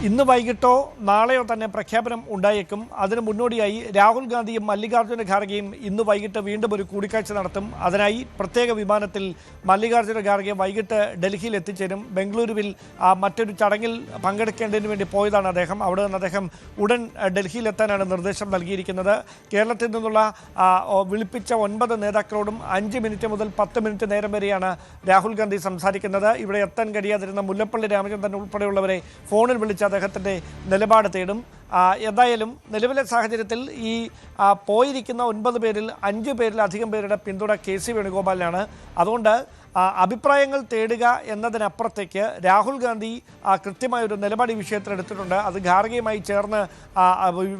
ഇന്ന് വൈകിട്ടോ നാളെയോ തന്നെ പ്രഖ്യാപനം ഉണ്ടായേക്കും. അതിന് മുന്നോടിയായി രാഹുൽ ഗാന്ധിയും മല്ലികാർജ്ജുന ഖാർഗെയും ഇന്ന് വൈകിട്ട് വീണ്ടും ഒരു കൂടിക്കാഴ്ച നടത്തും. അതിനായി പ്രത്യേക വിമാനത്തിൽ മല്ലികാർജ്ജുന ഖാർഗെ വൈകിട്ട് ഡൽഹിയിൽ എത്തിച്ചേരും. ബംഗളൂരുവിൽ മറ്റൊരു ചടങ്ങിൽ പങ്കെടുക്കേണ്ടതിന് വേണ്ടി പോയതാണ് അദ്ദേഹം. അവിടെ നിന്ന് അദ്ദേഹം ഉടൻ ഡൽഹിയിലെത്താനാണ് നിർദ്ദേശം നൽകിയിരിക്കുന്നത്. കേരളത്തിൽ നിന്നുള്ള വിളിപ്പിച്ച 9 നേതാക്കളോടും 5 മിനിറ്റ് മുതൽ 10 മിനിറ്റ് നേരം വരെയാണ് രാഹുൽ ഗാന്ധി സംസാരിക്കുന്നത്. ഇവിടെ എത്താൻ കഴിയാതിരുന്ന മുല്ലപ്പള്ളി രാമചന്ദ്രൻ ഉൾപ്പെടെയുള്ളവരെ ഫോണിൽ വിളിച്ച് അദ്ദേഹത്തിൻ്റെ നിലപാട് തേടും. എന്തായാലും നിലവിലെ സാഹചര്യത്തിൽ ഈ പോയിരിക്കുന്ന 9 പേരിൽ 5 പേരിലധികം പേരുടെ പിന്തുണ KC വേണുഗോപാലിനാണ്. അതുകൊണ്ട് അഭിപ്രായങ്ങൾ തേടുക എന്നതിനപ്പുറത്തേക്ക് രാഹുൽ ഗാന്ധി കൃത്യമായൊരു നിലപാട് ഈ വിഷയത്തിൽ എടുത്തിട്ടുണ്ട്. അത് ഖാർഗെയുമായി ചേർന്ന്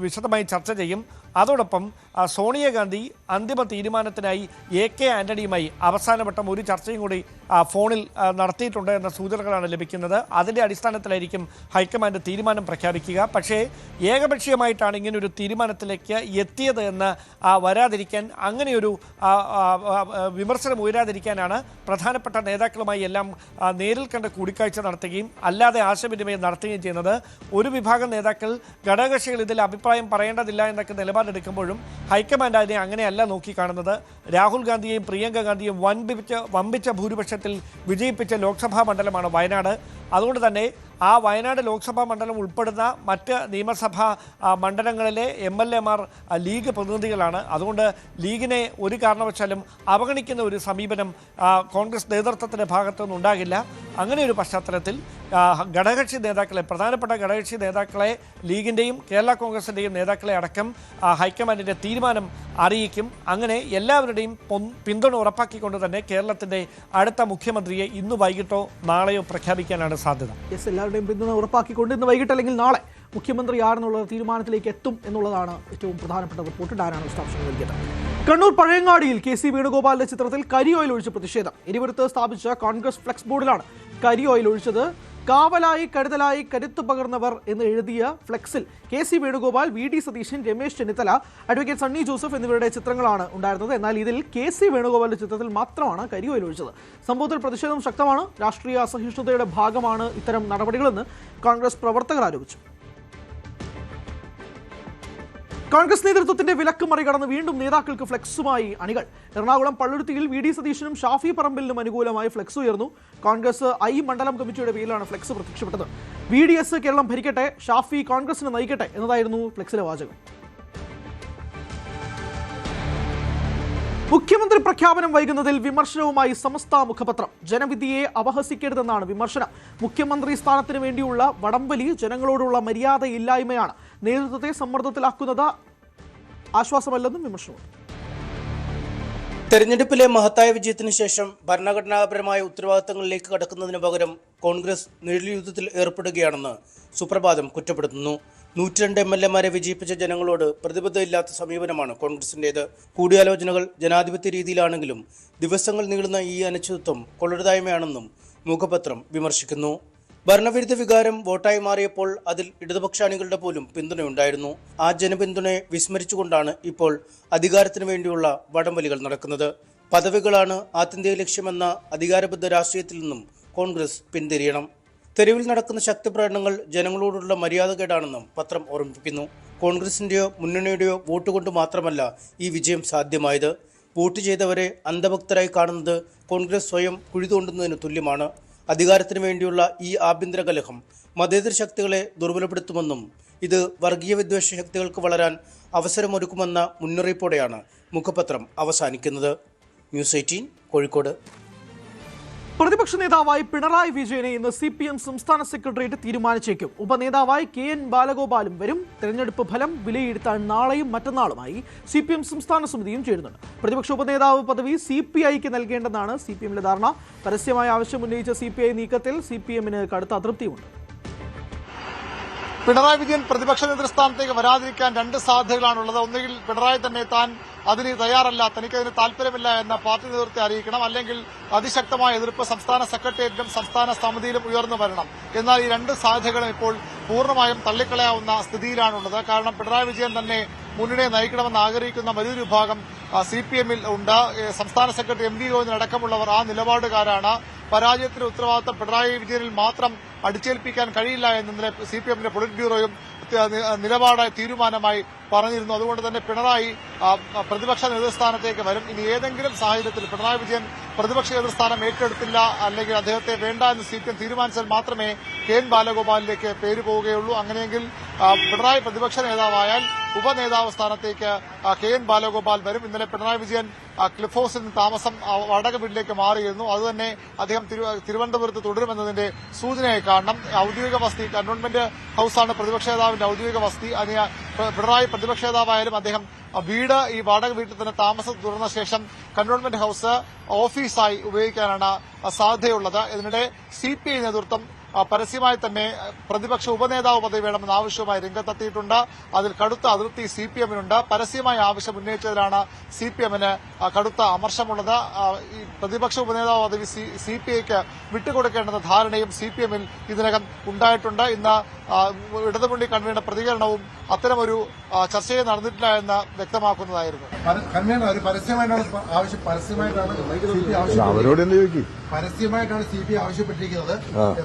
വിശദമായി ചർച്ച ചെയ്യും. അതോടൊപ്പം സോണിയാഗാന്ധി അന്തിമ തീരുമാനത്തിനായി AK ആന്റണിയുമായി അവസാനവട്ടം ഒരു ചർച്ചയും കൂടി ഫോണിൽ നടത്തിയിട്ടുണ്ട് എന്ന സൂചനകളാണ് ലഭിക്കുന്നത്. അതിൻ്റെ അടിസ്ഥാനത്തിലായിരിക്കും ഹൈക്കമാൻഡ് തീരുമാനം പ്രഖ്യാപിക്കുക. പക്ഷേ ഏകപക്ഷീയമായിട്ടാണ് ഇങ്ങനൊരു തീരുമാനത്തിലേക്ക് എത്തിയത് എന്ന് വരാതിരിക്കാൻ, അങ്ങനെയൊരു വിമർശനം ഉയരാതിരിക്കാനാണ് പ്രധാനപ്പെട്ട നേതാക്കളുമായി എല്ലാം നേരിൽ കണ്ട് കൂടിക്കാഴ്ച നടത്തുകയും അല്ലാതെ ആശയവിനിമയം നടത്തുകയും ചെയ്യുന്നത്. ഒരു വിഭാഗം നേതാക്കൾ ഘടകകക്ഷികൾ ഇതിൽ അഭിപ്രായം പറയേണ്ടതില്ല എന്നൊക്കെ നിലപാടെടുക്കുമ്പോഴും ഹൈക്കമാൻഡ് അതിനെ അങ്ങനെയല്ല നോക്കിക്കാണുന്നത്. രാഹുൽ ഗാന്ധിയെയും പ്രിയങ്ക ഗാന്ധിയും വമ്പിച്ച ഭൂരിപക്ഷത്തിൽ വിജയിപ്പിച്ച ലോക്സഭാ മണ്ഡലമാണ് വയനാട്. അതുകൊണ്ട് തന്നെ ആ വയനാട് ലോക്സഭാ മണ്ഡലം ഉൾപ്പെടുന്ന മറ്റ് നിയമസഭാ മണ്ഡലങ്ങളിലെ MLA-മാർ ലീഗ് പ്രതിനിധികളാണ്. അതുകൊണ്ട് ലീഗിനെ ഒരു കാരണവശാലും അവഗണിക്കുന്ന ഒരു സമീപനം കോൺഗ്രസ് നേതൃത്വത്തിൻ്റെ ഭാഗത്തു നിന്നുണ്ടാകില്ല. അങ്ങനെ ഒരു പശ്ചാത്തലത്തിൽ ഘടകകക്ഷി നേതാക്കളെ, പ്രധാനപ്പെട്ട ഘടകകക്ഷി നേതാക്കളെ, ലീഗിൻ്റെയും കേരള കോൺഗ്രസിൻ്റെയും നേതാക്കളെ അടക്കം ഹൈക്കമാൻഡിൻ്റെ തീരുമാനം അറിയിക്കും. അങ്ങനെ എല്ലാവരുടെയും പിന്തുണ ഉറപ്പാക്കിക്കൊണ്ട് തന്നെ കേരളത്തിൻ്റെ അടുത്ത മുഖ്യമന്ത്രിയെ ഇന്ന് വൈകിട്ടോ നാളെയോ പ്രഖ്യാപിക്കാനാണ് സാധ്യത. എല്ലാവരുടെയും പിന്തുണ ഉറപ്പാക്കിക്കൊണ്ട് ഇന്ന് വൈകിട്ട് അല്ലെങ്കിൽ നാളെ മുഖ്യമന്ത്രി ആരെന്നുള്ള തീരുമാനത്തിലേക്ക് എത്തും എന്നുള്ളതാണ് ഏറ്റവും പ്രധാനപ്പെട്ട റിപ്പോർട്ട്. ഡാനാണ് വിശദാംശങ്ങൾ നൽകിയത്. കണ്ണൂർ പഴയങ്ങാടിയിൽ KC വേണുഗോപാലിന്റെ ചിത്രത്തിൽ കരി ഓയിൽ ഒഴിച്ച് പ്രതിഷേധം. എരിപുരത്ത് സ്ഥാപിച്ച കോൺഗ്രസ് ഫ്ലെക്സ് ബോർഡിലാണ് കരി ഓയിൽ ഒഴിച്ചത്. കാവലായി കരുതലായി കരുത്തു പകർന്നവർ എന്ന് എഴുതിയ ഫ്ലെക്സിൽ KC Venugopal, VD Satheesan, Ramesh Chennithala, advocate Sunny Joseph എന്നിവരുടെ ചിത്രങ്ങളാണ് ഉണ്ടായിരുന്നത്. എന്നാൽ ഇതിൽ KC വേണുഗോപാലിന്റെ ചിത്രത്തിൽ മാത്രമാണ് കരി ഓയിൽ ഒഴിച്ചത്. സംഭവത്തിൽ പ്രതിഷേധം ശക്തമാണ്. രാഷ്ട്രീയ അസഹിഷ്ണുതയുടെ ഭാഗമാണ് ഇത്തരം നടപടികളെന്ന് കോൺഗ്രസ് പ്രവർത്തകർ ആരോപിച്ചു. കോൺഗ്രസ് നേതൃത്വത്തിന്റെ വിലക്ക് മറികടന്ന് വീണ്ടും നേതാക്കൾക്ക് ഫ്ലെക്സുമായി അണികൾ. എറണാകുളം പള്ളുരുത്തിയിൽ VD സതീശനും ഷാഫി പറമ്പിലിനും അനുകൂലമായി ഫ്ലെക്സ് ഉയർന്നു. കോൺഗ്രസ് I മണ്ഡലം കമ്മിറ്റിയുടെ പേരിലാണ് ഫ്ലെക്സ് പ്രത്യക്ഷപ്പെട്ടത്. VDS കേരളം ഭരിക്കട്ടെ, ഷാഫി കോൺഗ്രസിനെ നയിക്കട്ടെ എന്നതായിരുന്നു ഫ്ലെക്സിലെ വാചകം. മുഖ്യമന്ത്രി പ്രഖ്യാപനം വൈകുന്നതിൽ വിമർശനവുമായി സമസ്ത മുഖപത്രം. ജനവിധിയെ അപഹസിക്കരുതെന്നാണ് വിമർശനം. മുഖ്യമന്ത്രി സ്ഥാനത്തിന് വേണ്ടിയുള്ള വടംവലി ജനങ്ങളോടുള്ള മര്യാദയില്ലായ്മയാണ്. നേതൃത്വത്തെ സമ്മർദ്ദത്തിലാക്കുന്നത് ആശ്വാസമല്ലെന്നും വിമർശനമുണ്ട്. തെരഞ്ഞെടുപ്പിലെ മഹത്തായ വിജയത്തിന് ശേഷം ഭരണഘടനാപരമായ ഉത്തരവാദിത്തങ്ങളിലേക്ക് കടക്കുന്നതിന് പകരം കോൺഗ്രസ് നിഴൽയുദ്ധത്തിൽ ഏർപ്പെടുകയാണെന്ന് സുപ്രഭാതം കുറ്റപ്പെടുത്തുന്നു. 102 MLA-മാരെ വിജയിപ്പിച്ച ജനങ്ങളോട് പ്രതിബദ്ധതയില്ലാത്ത സമീപനമാണ് കോൺഗ്രസിൻ്റേത്. കൂടിയാലോചനകൾ ജനാധിപത്യ രീതിയിലാണെങ്കിലും ദിവസങ്ങൾ നീളുന്ന ഈ അനിശ്ചിതത്വം കൊള്ളരുതായ്മയാണെന്നും മുഖപത്രം വിമർശിക്കുന്നു. ഭരണവിരുദ്ധ വികാരം വോട്ടായി മാറിയപ്പോൾ അതിൽ ഇടതുപക്ഷാണികളുടെ പോലും പിന്തുണയുണ്ടായിരുന്നു. ആ ജനപിന്തുണയെ വിസ്മരിച്ചുകൊണ്ടാണ് ഇപ്പോൾ അധികാരത്തിന് വേണ്ടിയുള്ള വടംവലികൾ നടക്കുന്നത്. പദവികളാണ് ആത്യന്തിക ലക്ഷ്യമെന്ന അധികാരബദ്ധ രാഷ്ട്രീയത്തിൽ നിന്നും കോൺഗ്രസ് പിന്തിരിയണം. തെരുവിൽ നടക്കുന്ന ശക്തിപ്രകടനങ്ങൾ ജനങ്ങളോടുള്ള മര്യാദകേടാണെന്നും പത്രം ഓർമ്മിപ്പിക്കുന്നു. കോൺഗ്രസിൻ്റെയോ മുന്നണിയുടെയോ വോട്ട് കൊണ്ട് മാത്രമല്ല ഈ വിജയം സാധ്യമായത്. വോട്ട് ചെയ്തവരെ അന്ധഭക്തരായി കാണുന്നത് കോൺഗ്രസ് സ്വയം കുഴിതോണ്ടുന്നതിന് തുല്യമാണ്. അധികാരത്തിന് വേണ്ടിയുള്ള ഈ ആഭ്യന്തര കലഹം മതേതര ശക്തികളെ ദുർബലപ്പെടുത്തുമെന്നും ഇത് വർഗീയ വിദ്വേഷ ശക്തികൾക്ക് വളരാൻ അവസരമൊരുക്കുമെന്ന മുന്നറിയിപ്പോടെയാണ് മുഖപത്രം അവസാനിക്കുന്നത്. ന്യൂസ് 18 കോഴിക്കോട്. പ്രതിപക്ഷ നേതാവായി പിണറായി വിജയനെ ഇന്ന് CPM സംസ്ഥാന സെക്രട്ടേറിയറ്റ് തീരുമാനിച്ചേക്കും. ഉപനേതാവായി KN ബാലഗോപാലും വരും. തെരഞ്ഞെടുപ്പ് ഫലം വിലയിരുത്താൻ നാളെയും മറ്റന്നാളുമായി CPM സംസ്ഥാന സമിതിയും ചേരുന്നുണ്ട്. പ്രതിപക്ഷ ഉപനേതാവ് പദവി CPIക്ക് നൽകേണ്ടെന്നാണ് CPM-ലെ ധാരണ. പരസ്യമായ ആവശ്യം ഉന്നയിച്ച CPI നീക്കത്തിൽ CPM-ന് കടുത്ത അതൃപ്തിയുണ്ട്. പിണറായി വിജയൻ പ്രതിപക്ഷ നേതൃസ്ഥാനത്തേക്ക് വരാതിരിക്കാൻ രണ്ട് സാധ്യതകളാണുള്ളത്. ഒന്നുകിൽ പിണറായി തന്നെ താൻ അതിന് തയ്യാറല്ല, തനിക്കതിന് താല്പര്യമില്ല എന്ന പാർട്ടി നേതൃത്വത്തെ അറിയിക്കണം, അല്ലെങ്കിൽ അതിശക്തമായ എതിർപ്പ് സംസ്ഥാന സെക്രട്ടേറിയറ്റിലും സംസ്ഥാന സമിതിയിലും ഉയർന്നു വരണം. എന്നാൽ ഈ രണ്ട് സാധ്യതകളും ഇപ്പോൾ പൂർണ്ണമായും തള്ളിക്കളയാവുന്ന സ്ഥിതിയിലാണുള്ളത്. കാരണം പിണറായി വിജയൻ തന്നെ മുന്നണിയെ നയിക്കണമെന്ന് ആഗ്രഹിക്കുന്ന വലിയൊരു വിഭാഗം CPM-ൽ ഉണ്ട്. സംസ്ഥാന സെക്രട്ടറി MV ഗോവിന്ദൻ അടക്കമുള്ളവർ ആ നിലപാടുകാരാണ്. പരാജയത്തിന്റെ ഉത്തരവാദിത്തം പിണറായി വിജയനിൽ മാത്രം അടിച്ചേൽപ്പിക്കാൻ കഴിയില്ല എന്ന് CPM-ന്റെ പൊളിറ്റ് ബ്യൂറോയും നിലപാടായി തീരുമാനമായി പറഞ്ഞിരുന്നു. അതുകൊണ്ട് തന്നെ പിണറായി പ്രതിപക്ഷ നേതൃസ്ഥാനത്തേക്ക് വരും. ഇനി ഏതെങ്കിലും സാഹചര്യത്തിൽ പിണറായി വിജയൻ പ്രതിപക്ഷ നേതൃസ്ഥാനം ഏറ്റെടുത്തില്ല, അല്ലെങ്കിൽ അദ്ദേഹത്തെ വേണ്ട എന്ന് CPM തീരുമാനിച്ചാൽ മാത്രമേ KN ബാലഗോപാലിലേക്ക് പേര് പോവുകയുള്ളൂ. അങ്ങനെയെങ്കിൽ പിണറായി പ്രതിപക്ഷ നേതാവായാൽ ഉപനേതാവ് സ്ഥാനത്തേക്ക് KN ബാലഗോപാൽ വരും. ഇന്നലെ പിണറായി വിജയൻ ക്ലിഫ് ഹൌസിൽ താമസം വാടക വീട്ടിലേക്ക് മാറിയിരുന്നു. അതുതന്നെ അദ്ദേഹം തിരുവനന്തപുരത്ത് തുടരുമെന്നതിന്റെ സൂചനയായി കാണണം. ഔദ്യോഗിക വസതി കന്റോൺമെന്റ് ഹൌസാണ് പ്രതിപക്ഷ നേതാവിന്റെ ഔദ്യോഗിക വസതി. അതിന് പിണറായി പ്രതിപക്ഷ നേതാവായാലും അദ്ദേഹം വീട് ഈ വാടക വീട്ടിൽ തന്നെ താമസം തുടർന്ന ശേഷം കന്റോൺമെന്റ് ഹൌസ് ഓഫീസായി ഉപയോഗിക്കാനാണ് സാധ്യതയുള്ളത്. ഇതിനിടെ CPI നേതൃത്വം പരസ്യമായി തന്നെ പ്രതിപക്ഷ ഉപനേതാവ് പദവി വേണമെന്ന ആവശ്യവുമായി രംഗത്തെത്തിയിട്ടുണ്ട്. അതിൽ കടുത്ത അതൃപ്തി CPM-നുണ്ട്. പരസ്യമായ ആവശ്യം ഉന്നയിച്ചതിലാണ് CPM-ന് കടുത്ത അമർഷമുള്ളത്. ഈ പ്രതിപക്ഷ ഉപനേതാവ് പദവി CPIക്ക് വിട്ടുകൊടുക്കേണ്ടെന്ന ധാരണയും CPM-ൽ ഇതിനകം ഉണ്ടായിട്ടുണ്ട്. ഇന്ന് ഇടതുമുന്നണി കൺവീനർ പ്രതികരണവും അത്തരമൊരു ചർച്ചയിൽ നടന്നിട്ടില്ല എന്ന് വ്യക്തമാക്കുന്നതായിരുന്നു. പരസ്യമായിട്ടാണ് CPI ആവശ്യപ്പെട്ടിരിക്കുന്നത്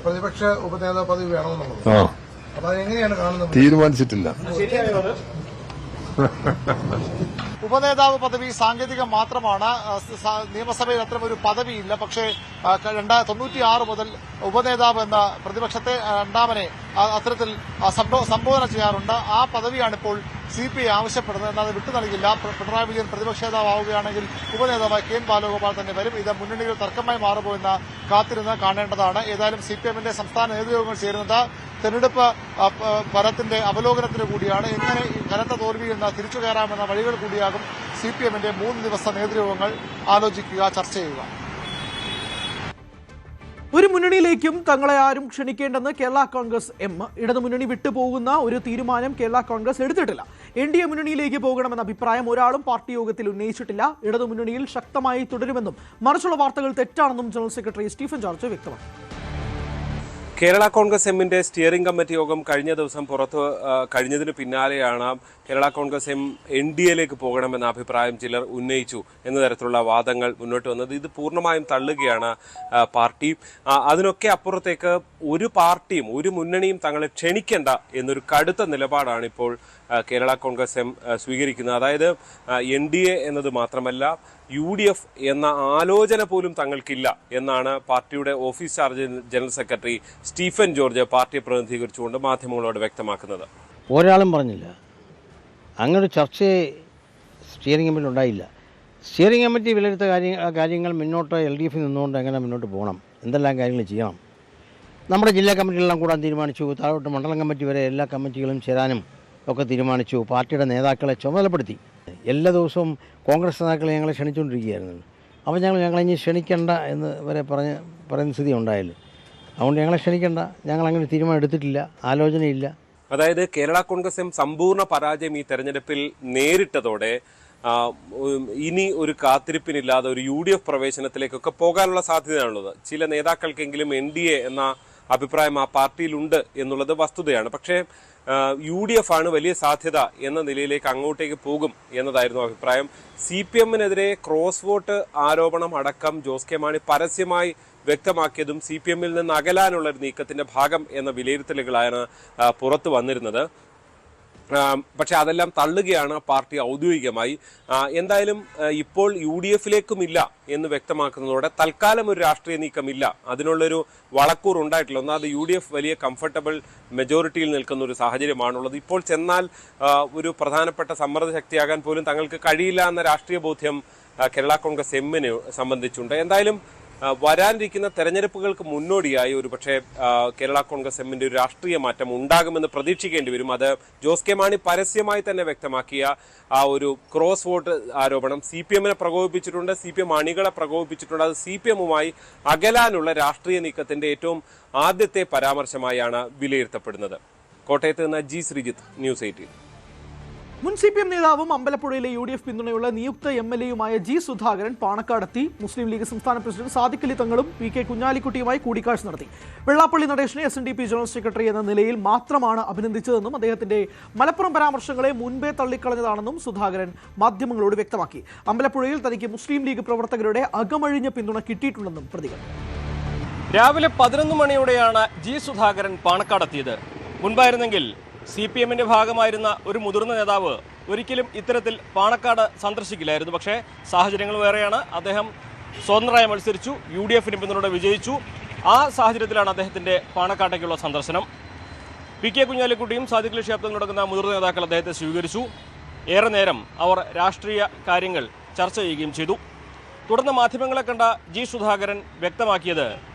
പ്രതിപക്ഷ ഉപനേതാവ് പദവി വേണമെന്നുള്ളത്. അപ്പൊ അതെങ്ങനെയാണ് കാണുന്നത്? തീരുമാനിച്ചിട്ടില്ല. ഉപനേതാവ് പദവി സാങ്കേതികം മാത്രമാണ്. നിയമസഭയിൽ അത്തരം ഒരു പദവിയില്ല. പക്ഷേ 1996 മുതൽ ഉപനേതാവ് എന്ന പ്രതിപക്ഷത്തെ രണ്ടാമനെ അത്തരത്തിൽ സംബോധന ചെയ്യാറുണ്ട്. ആ പദവിയാണിപ്പോൾ CPI ആവശ്യപ്പെടുന്നത്. എന്നാൽ അത് വിട്ടു നൽകില്ല. പിണറായി വിജയൻ പ്രതിപക്ഷ നേതാവാവുകയാണെങ്കിൽ ഉപനേതാവായി KN ബാലഗോപാൽ തന്നെ വരും. ഇത് മുന്നണികൾ തർക്കമായി മാറുമോ എന്ന് കാത്തിരുന്ന് കാണേണ്ടതാണ്. ഏതായാലും CPM-ന്റെ സംസ്ഥാന നേതൃയോഗങ്ങൾ ചേരുന്നത് തെരഞ്ഞെടുപ്പ് ഫലത്തിന്റെ അവലോകനത്തിന് കൂടിയാണ്. എങ്ങനെ കനത്ത തോൽവിയിൽ നിന്ന് തിരിച്ചു കയറാമെന്ന വഴികൾ കൂടിയാകും CPM-ന്റെ 3 ദിവസ നേതൃയോഗങ്ങൾ ആലോചിക്കുക, ചർച്ച ചെയ്യുക. ഒരു മുന്നണിയിലേക്കും തങ്ങളെ ആരും ക്ഷണിക്കേണ്ടെന്ന് കേരള കോൺഗ്രസ് എം. ഇടതുമുന്നണി വിട്ടുപോകുന്ന ഒരു തീരുമാനം കേരള കോൺഗ്രസ് എടുത്തിട്ടില്ല. NDA മുന്നണിയിലേക്ക് പോകണമെന്ന അഭിപ്രായം ഒരാളും പാർട്ടി യോഗത്തിൽ ഉന്നയിച്ചിട്ടില്ല. ഇടതുമുന്നണിയിൽ ശക്തമായി തുടരുമെന്നും മറിച്ചുള്ള വാർത്തകൾ തെറ്റാണെന്നും ജനറൽ സെക്രട്ടറി സ്റ്റീഫൻ ജോർജ് വ്യക്തമാക്കി. കേരള കോൺഗ്രസ് എമ്മിന്റെ സ്റ്റിയറിംഗ് കമ്മിറ്റി യോഗം കഴിഞ്ഞ ദിവസം പുറത്തു കഴിഞ്ഞതിന് പിന്നാലെയാണ് കേരള കോൺഗ്രസ് എം NDAയിലേക്ക് പോകണമെന്ന അഭിപ്രായം ചിലർ ഉന്നയിച്ചു എന്ന തരത്തിലുള്ള വാദങ്ങൾ മുന്നോട്ട് വന്നത്. ഇത് പൂർണ്ണമായും തള്ളുകയാണ് പാർട്ടി. അതിനൊക്കെ അപ്പുറത്തേക്ക് ഒരു പാർട്ടിയും ഒരു മുന്നണിയും തങ്ങളെ ക്ഷണിക്കേണ്ട എന്നൊരു കടുത്ത നിലപാടാണ് ഇപ്പോൾ കേരള കോൺഗ്രസ് എം സ്വീകരിക്കുന്നത്. അതായത് NDA എന്നത് മാത്രമല്ല UDF എന്ന ആലോചന പോലും തങ്ങൾക്കില്ല എന്നാണ് പാർട്ടിയുടെ office charge general secretary Stephen George പാർട്ടിയെ പ്രതിനിധീകരിച്ചുകൊണ്ട് മാധ്യമങ്ങളോട് വ്യക്തമാക്കുന്നത്. ഒരാളും പറഞ്ഞില്ല, അങ്ങനൊരു ചർച്ചയെ സ്റ്റിയറിംഗ് കമ്മിറ്റി ഉണ്ടായില്ല. സ്റ്റിയറിംഗ് കമ്മിറ്റി വിലയിരുത്ത കാര്യങ്ങൾ മുന്നോട്ട് LDF നിന്നുകൊണ്ട് എങ്ങനെ മുന്നോട്ട് പോകണം, എന്തെല്ലാം കാര്യങ്ങൾ ചെയ്യണം, നമ്മുടെ ജില്ലാ കമ്മിറ്റികളെല്ലാം കൂടാൻ തീരുമാനിച്ചു. താഴോട്ട് മണ്ഡലം കമ്മിറ്റി വരെ എല്ലാ കമ്മിറ്റികളും ചേരാനും ഒക്കെ തീരുമാനിച്ചു. പാർട്ടിയുടെ നേതാക്കളെ ചുമതലപ്പെടുത്തി. എല്ലാ ദിവസവും കോൺഗ്രസ് നേതാക്കളെ ഞങ്ങളെ ക്ഷണിച്ചുകൊണ്ടിരിക്കുകയായിരുന്നു. അപ്പോൾ ഞങ്ങളെ ഇനി ക്ഷണിക്കേണ്ട എന്ന് വരെ പറയുന്ന സ്ഥിതി ഉണ്ടായില്ല. അതുകൊണ്ട് ഞങ്ങളെ ക്ഷണിക്കേണ്ട, ഞങ്ങളങ്ങനെ തീരുമാനം എടുത്തിട്ടില്ല, ആലോചനയില്ല. അതായത് കേരള കോൺഗ്രസ് എം സമ്പൂർണ്ണ പരാജയം ഈ തെരഞ്ഞെടുപ്പിൽ നേരിട്ടതോടെ ഇനി ഒരു കാത്തിരിപ്പിനില്ലാതെ ഒരു UDF പ്രവേശനത്തിലേക്കൊക്കെ പോകാനുള്ള സാധ്യതയാണുള്ളത്. ചില നേതാക്കൾക്കെങ്കിലും NDA എന്ന അഭിപ്രായം ആ പാർട്ടിയിലുണ്ട് എന്നുള്ളത് വസ്തുതയാണ്. പക്ഷേ UDF ആണ് വലിയ സാധ്യത എന്ന നിലയിലേക്ക് അങ്ങോട്ടേക്ക് പോകും എന്നതായിരുന്നു അഭിപ്രായം. CPM-നെതിരെ ക്രോസ് വോട്ട് ആരോപണം അടക്കം ജോസ് കെ മാണി പരസ്യമായി വ്യക്തമാക്കിയതും CPM-ൽ നിന്ന് അകലാനുള്ള ഒരു നീക്കത്തിന്റെ ഭാഗം എന്ന വിലയിരുത്തലുകളാണ് പുറത്തു വന്നിരുന്നത്. പക്ഷെ അതെല്ലാം തള്ളുകയാണ് പാർട്ടി ഔദ്യോഗികമായി. എന്തായാലും ഇപ്പോൾ UDF-ലേക്കുമില്ല എന്ന് വ്യക്തമാക്കുന്നതോടെ തൽക്കാലം ഒരു രാഷ്ട്രീയ നീക്കമില്ല, അതിനുള്ളൊരു വളക്കൂർ ഉണ്ടായിട്ടില്ല. ഒന്നാമത് UDF വലിയ കംഫർട്ടബിൾ മെജോറിറ്റിയിൽ നിൽക്കുന്ന ഒരു സാഹചര്യമാണുള്ളത്. ഇപ്പോൾ ചെന്നാൽ ഒരു പ്രധാനപ്പെട്ട സമ്മർദ്ദ ശക്തിയാകാൻ പോലും തങ്ങൾക്ക് കഴിയില്ല എന്ന രാഷ്ട്രീയ ബോധ്യം കേരള കോൺഗ്രസ് എമ്മിനെ സംബന്ധിച്ചുണ്ട്. എന്തായാലും വരാനിരിക്കുന്ന തെരഞ്ഞെടുപ്പുകൾക്ക് മുന്നോടിയായി ഒരുപക്ഷെ കേരള കോൺഗ്രസ് എമ്മിന്റെ ഒരു രാഷ്ട്രീയ മാറ്റം ഉണ്ടാകുമെന്ന് പ്രതീക്ഷിക്കേണ്ടി വരും. അത് ജോസ് കെ മാണി പരസ്യമായി തന്നെ വ്യക്തമാക്കിയ ആ ഒരു ക്രോസ് വോട്ട് ആരോപണം CPM-നെ പ്രകോപിപ്പിച്ചിട്ടുണ്ട്, CPM അണികളെ പ്രകോപിപ്പിച്ചിട്ടുണ്ട്. അത് CPM-മായി അകലാനുള്ള രാഷ്ട്രീയ നീക്കത്തിന്റെ ഏറ്റവും ആദ്യത്തെ പരാമർശമായാണ് വിലയിരുത്തപ്പെടുന്നത്. കോട്ടയത്ത് നിന്ന് G. ശ്രീജിത്ത്, ന്യൂസ് 18. മുൻ CPM നേതാവും അമ്പലപ്പുഴയിലെ UDF പിന്തുണയുള്ള നിയുക്ത MLA-യുമായ G. സുധാകരൻ പാണക്കാടെത്തി. മുസ്ലിം ലീഗ് സംസ്ഥാന പ്രസിഡന്റ് സാദിഖ് അലി തങ്ങളും PK കുഞ്ഞാലിക്കുട്ടിയുമായി കൂടിക്കാഴ്ച നടത്തി. വെള്ളാപ്പള്ളി നടേശനെ SNDP ജനറൽ സെക്രട്ടറി എന്ന നിലയിൽ മാത്രമാണ് അഭിനന്ദിച്ചതെന്നും അദ്ദേഹത്തിന്റെ മലപ്പുറം പരാമർശങ്ങളെ മുൻപേ തള്ളിക്കളഞ്ഞതാണെന്നും സുധാകരൻ മാധ്യമങ്ങളോട് വ്യക്തമാക്കി. അമ്പലപ്പുഴയിൽ തനിക്ക് മുസ്ലിം ലീഗ് പ്രവർത്തകരുടെ അകമഴിഞ്ഞ പിന്തുണ കിട്ടിയിട്ടുണ്ടെന്നും പ്രതികരണം. രാവിലെ 11 മണിയോടെയാണ് G. സുധാകരൻ പാണക്കാടെത്തിയത്. മുൻപായിരുന്നെങ്കിൽ CPM-ന്റെ ഭാഗമായിരുന്ന ഒരു മുതിർന്ന നേതാവ് ഒരിക്കലും ഇത്തരത്തിൽ പാണക്കാട് സന്ദർശിക്കില്ലായിരുന്നു. പക്ഷേ സാഹചര്യങ്ങൾ വേറെയാണ്. അദ്ദേഹം സ്വതന്ത്രമായി മത്സരിച്ചു, UDF-ന് പിന്തുണയോടെ വിജയിച്ചു. ആ സാഹചര്യത്തിലാണ് അദ്ദേഹത്തിന്റെ പാണക്കാട്ടേക്കുള്ള സന്ദർശനം. PK കുഞ്ഞാലിക്കുട്ടിയും സാദിഖ് അലി ശിഹാബ് നടക്കുന്ന മുതിർന്ന നേതാക്കൾ അദ്ദേഹത്തെ സ്വീകരിച്ചു. ഏറെ നേരം അവർ രാഷ്ട്രീയ കാര്യങ്ങൾ ചർച്ച ചെയ്യുകയും ചെയ്തു. തുടർന്ന് മാധ്യമങ്ങളെ കണ്ട G. സുധാകരൻ വ്യക്തമാക്കിയത്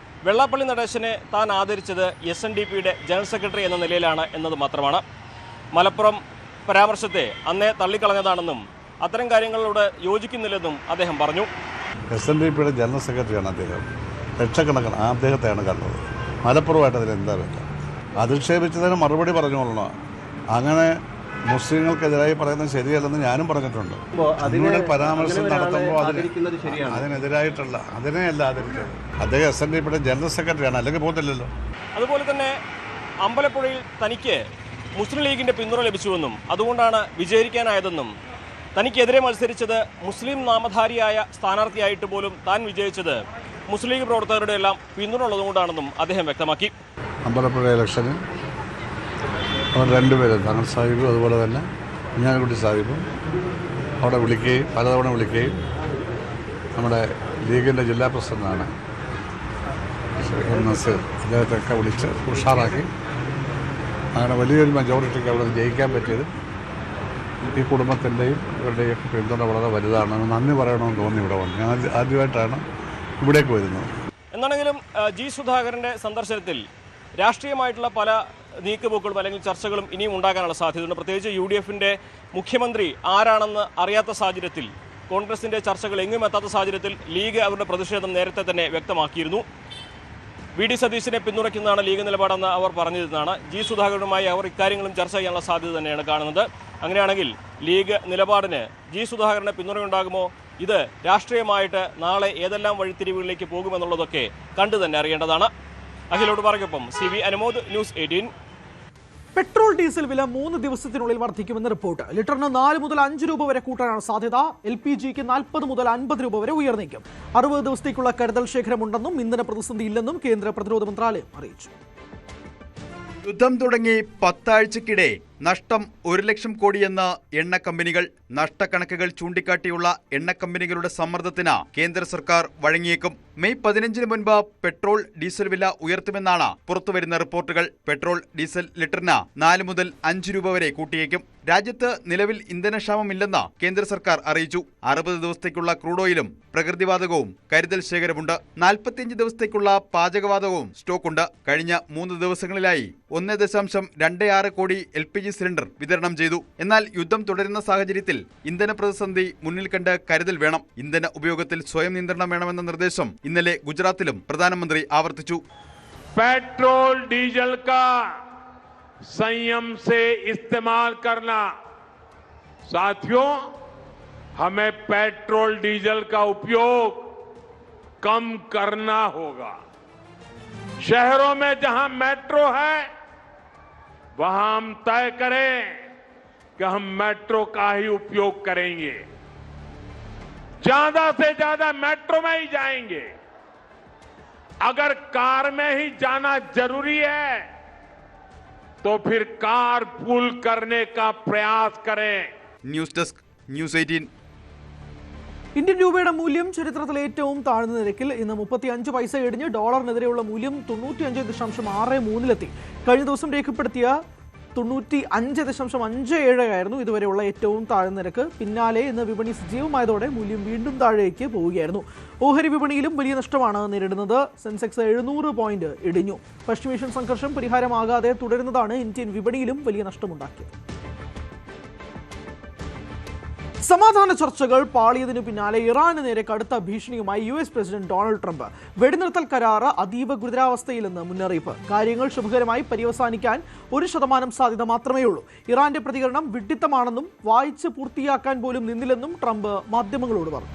വെള്ളാപ്പള്ളി നടേശനെ താൻ ആദരിച്ചത് SNDP-യുടെ ജനറൽ സെക്രട്ടറി എന്ന നിലയിലാണ് എന്നത് മാത്രമാണ്. മലപ്പുറം പരാമർശത്തെ അന്നേ തള്ളിക്കളഞ്ഞതാണെന്നും അത്തരം കാര്യങ്ങളോട് യോജിക്കുന്നില്ലെന്നും അദ്ദേഹം പറഞ്ഞു. SNDP-യുടെ ജനറൽ സെക്രട്ടറിയാണ് അദ്ദേഹം. ലക്ഷക്കണക്കിന് അദ്ദേഹത്തെയാണ് കണ്ടത്. മലപ്പുറമായിട്ട് അതിന് എന്താ പറ്റുക? അധിക്ഷേപിച്ചതിന് മറുപടി പറഞ്ഞോളണം. അങ്ങനെ മുസ്ലിങ്ങൾക്കെതിരായി പറയുന്നത് ശരിയല്ലെന്ന് ഞാനും പറഞ്ഞിട്ടുണ്ട്. അതിനോട് പരാമർശം നടത്തുമ്പോൾ അതിനെതിരായിട്ടുള്ള അതിനെയല്ല ആദരിച്ചത്. അദ്ദേഹം SNDP-യുടെ ജനറൽ സെക്രട്ടറിയാണ്, അല്ലെങ്കിൽ പോകത്തില്ലല്ലോ. അതുപോലെ തന്നെ അമ്പലപ്പുഴയിൽ തനിക്ക് മുസ്ലിം ലീഗിന്റെ പിന്തുണ ലഭിച്ചുവെന്നും അതുകൊണ്ടാണ് വിജയിക്കാനായതെന്നും തനിക്കെതിരെ മത്സരിച്ചത് മുസ്ലിം നാമധാരിയായ സ്ഥാനാർത്ഥിയായിട്ട് പോലും താൻ വിജയിച്ചത് മുസ്ലിം ലീഗ് പ്രവർത്തകരുടെ എല്ലാം പിന്തുണ ഉള്ളതുകൊണ്ടാണെന്നും അദ്ദേഹം വ്യക്തമാക്കി. അമ്പലപ്പുഴ ഇലക്ഷനിൽ അവർ രണ്ടുപേരും തങ്ങൾ സാഹിബും അതുപോലെ തന്നെ കുഞ്ഞാലിക്കുട്ടി സാഹിബും അവിടെ വിളിക്കുകയും പലതവണ വിളിക്കുകയും നമ്മുടെ ലീഗിൻ്റെ ജില്ലാ പ്രസിഡന്റാണ് നസീർ, അദ്ദേഹത്തെയൊക്കെ വിളിച്ച് ഉഷാറാക്കി അങ്ങനെ വലിയൊരു മെജോറിറ്റിക്ക് അവിടെ ജയിക്കാൻ പറ്റിയത് ഈ കുടുംബത്തിൻ്റെയും ഇവരുടെയും പിന്തുണ വളരെ വലുതാണ്. നന്ദി പറയണമെന്ന് തോന്നി ഇവിടെ വന്നു. ഞാൻ ആദ്യമായിട്ടാണ് ഇവിടേക്ക് വരുന്നത്. എന്നാണെങ്കിലും ജി സുധാകരൻ്റെ സന്ദർശനത്തിൽ രാഷ്ട്രീയമായിട്ടുള്ള പല നീക്കുപോക്കുകളും അല്ലെങ്കിൽ ചർച്ചകളും ഇനിയും ഉണ്ടാകാനുള്ള സാധ്യതയുണ്ട്. പ്രത്യേകിച്ച് UDFിൻ്റെ മുഖ്യമന്ത്രി ആരാണെന്ന് അറിയാത്ത സാഹചര്യത്തിൽ, കോൺഗ്രസിൻ്റെ ചർച്ചകൾ എങ്ങും എത്താത്ത സാഹചര്യത്തിൽ ലീഗ് അവരുടെ പ്രതിഷേധം നേരത്തെ തന്നെ വ്യക്തമാക്കിയിരുന്നു. VD സതീശനെ പിന്തുണയ്ക്കുന്നതാണ് ലീഗ് നിലപാടെന്ന് അവർ പറഞ്ഞിരുന്നതാണ്. ജി സുധാകരനുമായി അവർ ഇക്കാര്യങ്ങളും ചർച്ച ചെയ്യാനുള്ള സാധ്യത തന്നെയാണ് കാണുന്നത്. അങ്ങനെയാണെങ്കിൽ ലീഗ് നിലപാടിന് ജി സുധാകരന് പിന്തുണയുണ്ടാകുമോ? ഇത് രാഷ്ട്രീയമായിട്ട് നാളെ ഏതെല്ലാം വഴിത്തിരിവുകളിലേക്ക് പോകുമെന്നുള്ളതൊക്കെ കണ്ടു തന്നെ അറിയേണ്ടതാണ്. അഖിലോട് പറയൊപ്പം CV Anumod, news 18. Petrol diesel വില 3 ദിവസത്തിനുള്ളിൽ വർദ്ധിക്കുമെന്ന് റിപ്പോർട്ട്. ലിറ്ററിന് 4 മുതൽ 5 രൂപ വരെ കൂട്ടാനാണ് സാധ്യത. LPGക്ക് 40 മുതൽ 50 രൂപ വരെ ഉയർന്നേക്കും. 60 ദിവസത്തേക്കുള്ള കരുതൽ ശേഖരമുണ്ടെന്നും ഇന്ധന പ്രതിസന്ധി ഇല്ലെന്നും കേന്ദ്ര പ്രതിരോധ മന്ത്രാലയം അറിയിച്ചു. യുദ്ധം തുടങ്ങി 10 ആഴ്ചക്കിടെ നഷ്ടം 1 ലക്ഷം കോടിയെന്ന് എണ്ണ കമ്പനികൾ. നഷ്ടക്കണക്കുകൾ ചൂണ്ടിക്കാട്ടിയുള്ള എണ്ണ കമ്പനികളുടെ സമ്മർദ്ദത്തിന് കേന്ദ്ര സർക്കാർ വഴങ്ങിയേക്കും. മെയ് 15 മുൻപ് പെട്രോൾ ഡീസൽ വില ഉയർത്തുമെന്നാണ് പുറത്തുവരുന്ന റിപ്പോർട്ടുകൾ. പെട്രോൾ ഡീസൽ ലിറ്ററിന് 4 മുതൽ 5 രൂപ വരെ കൂട്ടിയേക്കും. രാജ്യത്ത് നിലവിൽ ഇന്ധനക്ഷാമമില്ലെന്ന് കേന്ദ്ര സർക്കാർ അറിയിച്ചു. 60 ദിവസത്തേക്കുള്ള ക്രൂഡ് ഓയിലും പ്രകൃതിവാതകവും കരുതൽ ശേഖരമുണ്ട്. 45 ദിവസത്തേക്കുള്ള പാചകവാതകവും സ്റ്റോക്കുണ്ട്. കഴിഞ്ഞ 3 ദിവസങ്ങളിലായി 1.26 കോടി LPG സിലിണ്ടർ വിതരണം ചെയ്തു. എന്നാൽ യുദ്ധം തുടരുന്ന സാഹചര്യത്തിൽ ഇന്ധന പ്രതിസന്ധി മുന്നിൽ കണ്ട് കരുതൽ വേണം. ഇന്ധന ഉപയോഗത്തിൽ സ്വയം നിയന്ത്രണം വേണമെന്ന നിർദ്ദേശം ഇന്നലെ ഗുജറാത്തിലും പ്രധാനമന്ത്രി ആവർത്തിച്ചു. पेट्रोल डीजल का संयम से इस्तेमाल करना। साथियों, हमें पेट्रोल डीजल का उपयोग कम करना होगा। शहरों में जहां मेट्रो है वहां हम तय करें कि हम मेट्रो का ही उपयोग करेंगे, ज्यादा से ज्यादा मेट्रो में ही जाएंगे। अगर कार में ही जाना जरूरी है तो फिर कार पूल करने का प्रयास करें। News desk, news 18. ഇന്ത്യൻ രൂപയുടെ മൂല്യം ചരിത്രത്തിലെ ഏറ്റവും താഴ്ന്ന നിരക്കിൽ ഇന്ന് 35 പൈസ ഇടിഞ്ഞ് ഡോളറിനെതിരെയുള്ള മൂല്യം 95.63 കഴിഞ്ഞ ദിവസം രേഖപ്പെടുത്തിയ 95.57 ആയിരുന്നു ഇതുവരെയുള്ള ഏറ്റവും താഴ്ന്ന നിരക്ക്. പിന്നാലെ ഇന്ന് വിപണി സജീവമായതോടെ മൂല്യം വീണ്ടും താഴേക്ക് പോവുകയായിരുന്നു. ഓഹരി വിപണിയിലും വലിയ നഷ്ടമാണ് നേരിടുന്നത്. സെൻസെക്സ് 700 പോയിന്റ് ഇടിഞ്ഞു. പശ്ചിമേഷ്യൻ സംഘർഷം പരിഹാരമാകാതെ തുടരുന്നതാണ് ഇന്ത്യൻ വിപണിയിലും വലിയ നഷ്ടമുണ്ടാക്കിയത്. സമാധാന ചർച്ചകൾ പാളിയതിനു പിന്നാലെ ഇറാന് നേരെ കടുത്ത ഭീഷണിയുമായി US പ്രസിഡന്റ് ഡൊണാൾഡ് ട്രംപ്. വെടിനിർത്തൽ കരാറ് അതീവ ഗുരുതരാവസ്ഥയിലെന്ന് മുന്നറിയിപ്പ്. കാര്യങ്ങൾ ശുഭകരമായി പര്യവസാനിക്കാൻ 1% സാധ്യത മാത്രമേ ഉള്ളൂ. ഇറാന്റെ പ്രതികരണം വിഡ്ഢിത്തമാണെന്നും വായിച്ച് പൂർത്തിയാക്കാൻ പോലും നിന്നില്ലെന്നും ട്രംപ് മാധ്യമങ്ങളോട് പറഞ്ഞു.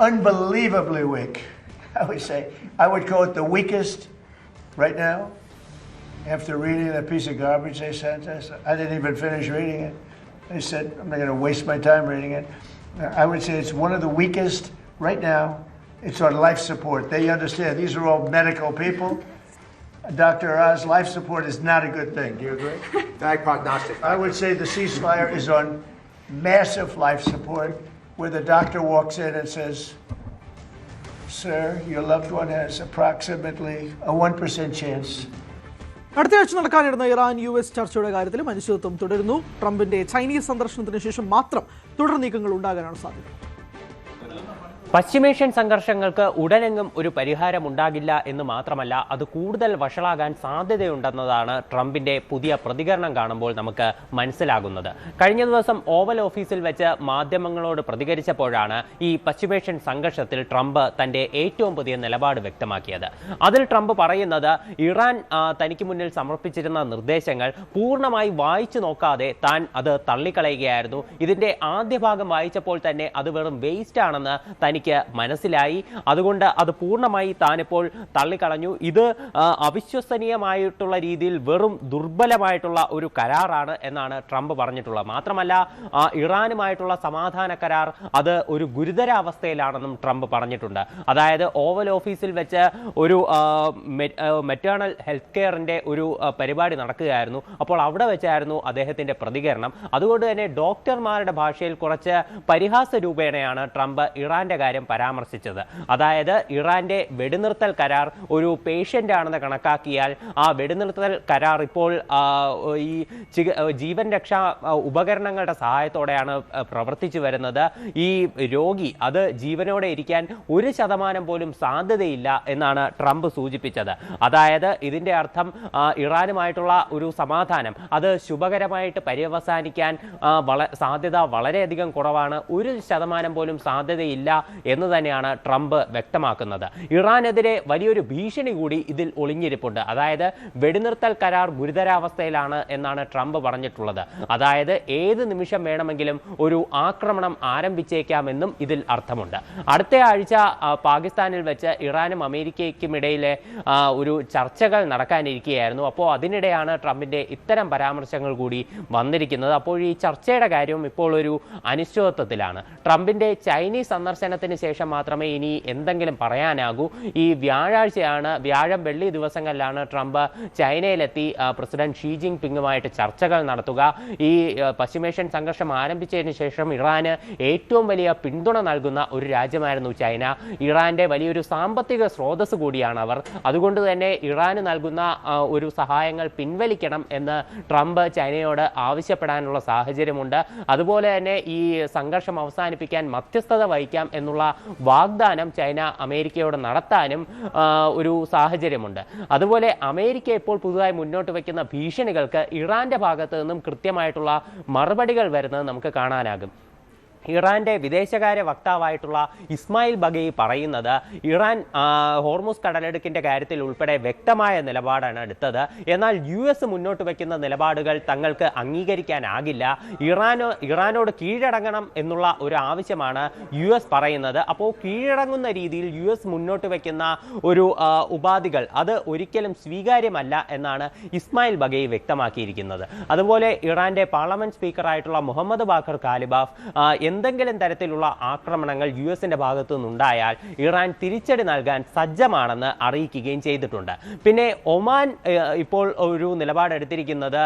Unbelievably weak, I would say. I would call it the weakest right now. After reading that piece of garbage they sent us, I didn't even finish reading it. They said, I'm not going to waste my time reading it. I would say it's one of the weakest right now. It's on life support. They understand. These are all medical people. Dr. Oz, life support is not a good thing. Do you agree? Bad prognostic. I would say the ceasefire is on massive life support, where the doctor walks in and says, sir, your loved one has approximately a 1% chance. അടുത്തയാഴ്ച നടക്കാനിരുന്ന ഇറാൻ US ചർച്ചയുടെ കാര്യത്തിലും അനിശ്ചിതത്വം തുടരുന്നു. ട്രംപിന്റെ ചൈനീസ് സന്ദർശനത്തിന് ശേഷം മാത്രം തുടർ നീക്കങ്ങൾ ഉണ്ടാകാനാണ് സാധ്യത. പശ്ചിമേഷ്യൻ സംഘർഷങ്ങൾക്ക് ഉടനെങ്ങും ഒരു പരിഹാരം ഉണ്ടാകില്ല എന്ന് മാത്രമല്ല, അത് കൂടുതൽ വഷളാകാൻ സാധ്യതയുണ്ടെന്നതാണ് ട്രംപിന്റെ പുതിയ പ്രതികരണം കാണുമ്പോൾ നമുക്ക് മനസ്സിലാകുന്നത്. കഴിഞ്ഞ ദിവസം ഓവൽ ഓഫീസിൽ വെച്ച് മാധ്യമങ്ങളോട് പ്രതികരിച്ചപ്പോഴാണ് ഈ പശ്ചിമേഷ്യൻ സംഘർഷത്തിൽ ട്രംപ് തന്റെ ഏറ്റവും പുതിയ നിലപാട് വ്യക്തമാക്കിയത്. അതിൽ ട്രംപ് പറയുന്നത് ഇറാൻ തനിക്ക് മുന്നിൽ സമർപ്പിച്ചിരുന്ന നിർദ്ദേശങ്ങൾ പൂർണ്ണമായി വായിച്ചു നോക്കാതെ താൻ അത് തള്ളിക്കളയുകയായിരുന്നു. ഇതിന്റെ ആദ്യ ഭാഗം വായിച്ചപ്പോൾ തന്നെ അത് വെറും വേസ്റ്റ് ആണെന്ന് തനിക്ക് ഇറാനിക്ക് മനസ്സിലായി. അതുകൊണ്ട് അത് പൂർണ്ണമായി താനിപ്പോൾ തള്ളിക്കളഞ്ഞു. ഇത് അവിശ്വസനീയമായിട്ടുള്ള രീതിയിൽ വെറും ദുർബലമായിട്ടുള്ള ഒരു കരാറാണ് എന്നാണ് ട്രംപ് പറഞ്ഞിട്ടുള്ളത്. മാത്രമല്ല ഇറാനുമായിട്ടുള്ള സമാധാന കരാർ അത് ഒരു ഗുരുതരാവസ്ഥയിലാണെന്നും ട്രംപ് പറഞ്ഞിട്ടുണ്ട്. അതായത് ഓവൽ ഓഫീസിൽ വെച്ച് ഒരു മെറ്റേണൽ ഹെൽത്ത് കെയറിന്റെ ഒരു പരിപാടി നടക്കുകയായിരുന്നു. അപ്പോൾ അവിടെ വെച്ചായിരുന്നു അദ്ദേഹത്തിന്റെ പ്രതികരണം. അതുകൊണ്ട് തന്നെ ഡോക്ടർമാരുടെ ഭാഷയിൽ കുറച്ച് പരിഹാസ രൂപേണയാണ് ട്രംപ് ഇറാന്റെ കാര്യം പരാമർശിച്ചത്. അതായത് ഇറാന്റെ വെടിനിർത്തൽ കരാർ ഒരു പേഷ്യന്റ് ആണെന്ന് കണക്കാക്കിയാൽ ആ വെടിനിർത്തൽ കരാർ ഇപ്പോൾ ഈ ജീവൻ രക്ഷാ ഉപകരണങ്ങളുടെ സഹായത്തോടെയാണ് പ്രവർത്തിച്ചു വരുന്നത്. ഈ രോഗി അത് ജീവനോടെ ഇരിക്കാൻ 1% പോലും സാധ്യതയില്ല എന്നാണ് ട്രംപ് സൂചിപ്പിച്ചത്. അതായത് ഇതിന്റെ അർത്ഥം ഇറാനുമായിട്ടുള്ള ഒരു സമാധാനം അത് ശുഭകരമായിട്ട് പര്യവസാനിക്കാൻ സാധ്യത വളരെയധികം കുറവാണ്. 1% പോലും സാധ്യതയില്ല എന്ന് തന്നെയാണ് ട്രംപ് വ്യക്തമാക്കുന്നത്. ഇറാനെതിരെ വലിയൊരു ഭീഷണി കൂടി ഇതിൽ ഒളിഞ്ഞിരിപ്പുണ്ട്. അതായത് വെടിനിർത്തൽ കരാർ ഗുരുതരാവസ്ഥയിലാണ് എന്നാണ് ട്രംപ് പറഞ്ഞിട്ടുള്ളത്. അതായത് ഏത് നിമിഷം വേണമെങ്കിലും ഒരു ആക്രമണം ആരംഭിച്ചേക്കാമെന്നും ഇതിൽ അർത്ഥമുണ്ട്. അടുത്ത ആഴ്ച പാകിസ്ഥാനിൽ വെച്ച് ഇറാനും അമേരിക്കയ്ക്കും ഇടയിലെ ഒരു ചർച്ചകൾ നടക്കാനിരിക്കുകയായിരുന്നു. അപ്പോൾ അതിനിടെയാണ് ട്രംപിന്റെ ഇത്തരം പരാമർശങ്ങൾ കൂടി വന്നിരിക്കുന്നത്. അപ്പോൾ ഈ ചർച്ചയുടെ കാര്യവും ഇപ്പോൾ ഒരു അനിശ്ചിതത്വത്തിലാണ്. ട്രംപിന്റെ ചൈനീസ് സന്ദർശനത്തിന് ശേഷം മാത്രമേ ഇനി എന്തെങ്കിലും പറയാനാകൂ. ഈ വ്യാഴം വെള്ളി ദിവസങ്ങളിലാണ് ട്രംപ് ചൈനയിലെത്തി പ്രസിഡന്റ് ഷീ ജിൻ പിങ്ങുമായിട്ട് ചർച്ചകൾ നടത്തുക. ഈ പശ്ചിമേഷ്യൻ സംഘർഷം ആരംഭിച്ചതിന് ശേഷം ഇറാന് ഏറ്റവും വലിയ പിന്തുണ നൽകുന്ന ഒരു രാജ്യമായിരുന്നു ചൈന. ഇറാന്റെ വലിയൊരു സാമ്പത്തിക സ്രോതസ് കൂടിയാണ് അവർ. അതുകൊണ്ട് തന്നെ ഇറാന് നൽകുന്ന ഒരു സഹായങ്ങൾ പിൻവലിക്കണം എന്ന് ട്രംപ് ചൈനയോട് ആവശ്യപ്പെടാനുള്ള സാഹചര്യമുണ്ട്. അതുപോലെ തന്നെ ഈ സംഘർഷം അവസാനിപ്പിക്കാൻ മധ്യസ്ഥത വഹിക്കാം എന്നുള്ള വാഗ്ദാനം ചൈന അമേരിക്കയോട് നടത്താനും ഒരു സാഹചര്യമുണ്ട്. അതുപോലെ അമേരിക്ക ഇപ്പോൾ പുതുതായി മുന്നോട്ട് വയ്ക്കുന്ന ഭീഷണികൾക്ക് ഇറാന്റെ ഭാഗത്ത് നിന്നും കൃത്യമായിട്ടുള്ള മറുപടികൾ വരുന്നത് നമുക്ക് കാണാനാകും. ഇറാന്റെ വിദേശകാര്യ വക്താവായിട്ടുള്ള ഇസ്മായിൽ ബഗയി പറയുന്നത് ഇറാൻ ഹോർമുസ് കടലെടുക്കിന്റെ കാര്യത്തിൽ ഉൾപ്പെടെ വ്യക്തമായ നിലപാടാണ് എടുത്തത്. എന്നാൽ US മുന്നോട്ട് വയ്ക്കുന്ന നിലപാടുകൾ തങ്ങൾക്ക് അംഗീകരിക്കാനാകില്ല. ഇറാനോട് കീഴടങ്ങണം എന്നുള്ള ഒരു ആവശ്യമാണ് US പറയുന്നത്. അപ്പോൾ കീഴടങ്ങുന്ന രീതിയിൽ US മുന്നോട്ട് വയ്ക്കുന്ന ഒരു ഉപാധികൾ അത് ഒരിക്കലും സ്വീകാര്യമല്ല എന്നാണ് ഇസ്മായിൽ ബഗയി വ്യക്തമാക്കിയിരിക്കുന്നത്. അതുപോലെ ഇറാന്റെ പാർലമെന്റ് സ്പീക്കറായിട്ടുള്ള മുഹമ്മദ് ബാഖർ കാലിബാഫ് എന്തെങ്കിലും തരത്തിലുള്ള ആക്രമണങ്ങൾ US-ന്റെ ഭാഗത്തു നിന്നുണ്ടായാൽ ഇറാൻ തിരിച്ചടി നൽകാൻ സജ്ജമാണെന്ന് അറിയിക്കുകയും ചെയ്തിട്ടുണ്ട്. പിന്നെ ഒമാൻ ഇപ്പോൾ ഒരു നിലപാടെടുത്തിരിക്കുന്നത്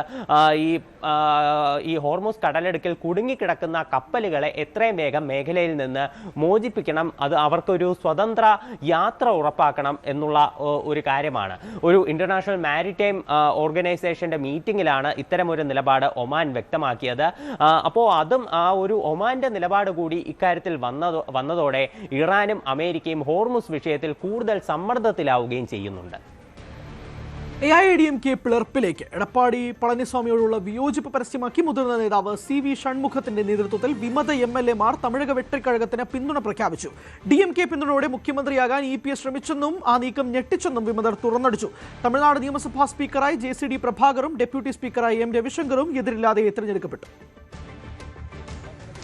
ഈ ഹോർമുസ് കടലെടുക്കിൽ കുടുങ്ങിക്കിടക്കുന്ന കപ്പലുകളെ എത്രയും വേഗം മേഖലയിൽ നിന്ന് മോചിപ്പിക്കണം, അത് അവർക്കൊരു സ്വതന്ത്ര യാത്ര ഉറപ്പാക്കണം എന്നുള്ള ഒരു കാര്യമാണ്. ഒരു ഇന്റർനാഷണൽ മാരിടൈം ഓർഗനൈസേഷന്റെ മീറ്റിംഗിലാണ് ഇത്തരമൊരു നിലപാട് ഒമാൻ വ്യക്തമാക്കിയത്. അപ്പോൾ അതും ആ ഒരു ഒമാന്റെ നിലപാട് കൂടി ഇക്കാര്യത്തിൽ വന്നതോടെ ഇറാനും അമേരിക്കയും ഹോർമുസ് വിഷയത്തിൽ കൂടുതൽ സമ്മർദ്ദത്തിലാവുകയും ചെയ്യുന്നുണ്ട്. AIADMK പിളർപ്പിലേക്ക് എടപ്പാടി പളനിസ്വാമിയോടുള്ള വിയോജിപ്പ് പരസ്യമാക്കി മുതിർന്ന നേതാവ് CV ഷൺമുഖത്തിന്റെ നേതൃത്വത്തിൽ വിമത MLA-മാർ തമിഴക വെട്ടിക്കഴകത്തിന് പിന്തുണ പ്രഖ്യാപിച്ചു. DMK പിന്തുണയോടെ മുഖ്യമന്ത്രിയാകാൻ EPS ശ്രമിച്ചെന്നും ആ നീക്കം ഞെട്ടിച്ചെന്നും വിമതർ തുറന്നടിച്ചു. തമിഴ്നാട് നിയമസഭാ സ്പീക്കറായി JCD പ്രഭാകറും ഡെപ്യൂട്ടി സ്പീക്കറായി M രവിശങ്കറും എതിരില്ലാതെ തിരഞ്ഞെടുക്കപ്പെട്ടു.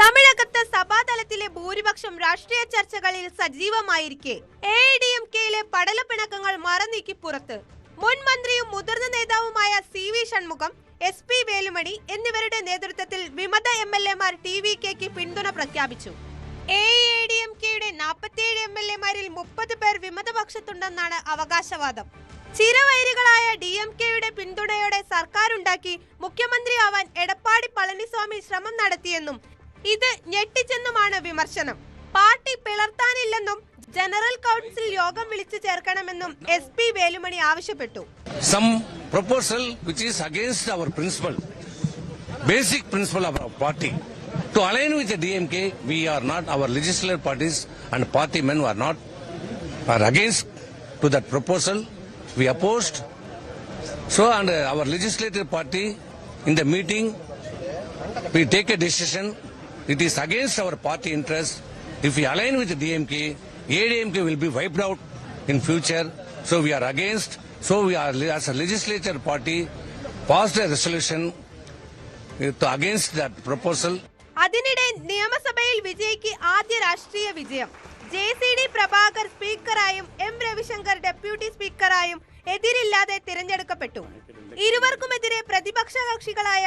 തമിഴകത്ത് സഭാതലത്തിലെ ഭൂരിപക്ഷം രാഷ്ട്രീയ ചർച്ചകളിൽ സജീവമായിരിക്കെ AIADMK-യിലെ പടലപ്പിണക്കങ്ങൾ മറനീക്കി പുറത്ത്. മുൻ മന്ത്രിയും മുതിർന്ന നേതാവുമായ CV ഷൺമുഖം, SP വേലുമണി എന്നിവരുടെ നേതൃത്വത്തിൽ വിമത MLA-മാർ TVK-ക്ക് പിന്തുണ പ്രഖ്യാപിച്ചു. AIADMK-യുടെ 47 MLA-മാരിൽ 30 പേർ വിമതപക്ഷത്തുണ്ടെന്നാണ് അവകാശവാദം. ചിരവൈരികളായ DMK-യുടെ പിന്തുണയോടെ സർക്കാരുണ്ടാക്കി മുഖ്യമന്ത്രിയാവാൻ എടപ്പാടി പളനിസ്വാമി ശ്രമം നടത്തിയെന്നും ഇത് ഞെട്ടിച്ചെന്നുമാണ് വിമർശനം. പാർട്ടി പിളർത്താനില്ലെന്നും ജനറൽ കൗൺസിൽ യോഗം വിളിച്ചു ചേർക്കണമെന്നും SP വേലുമണി ആവശ്യപ്പെട്ടു. Some proposal which is against our principle, basic principle of our party, to align with the DMK, we are not, our legislative parties and party men are against to that proposal. We opposed. So, and our legislative party in the meeting, we take a decision. It is against our party interest. If we align with the DMK, AIADMK will be wiped out in future. So we are against. So we are, as a legislature party, passed a resolution against that proposal. അതിനിടെ നിയമസഭയിൽ വിജയ്ക്ക് ആദ്യ രാഷ്ട്രീയ വിജയം. JCD പ്രഭാകർ സ്പീക്കറായും M രവിശങ്കർ ഡെപ്യൂട്ടി സ്പീക്കറായും എതിരില്ലാതെ തിരഞ്ഞെടുക്കപ്പെട്ടു. ഇരുവർക്കുമെതിരെ പ്രതിപക്ഷ കക്ഷികളായ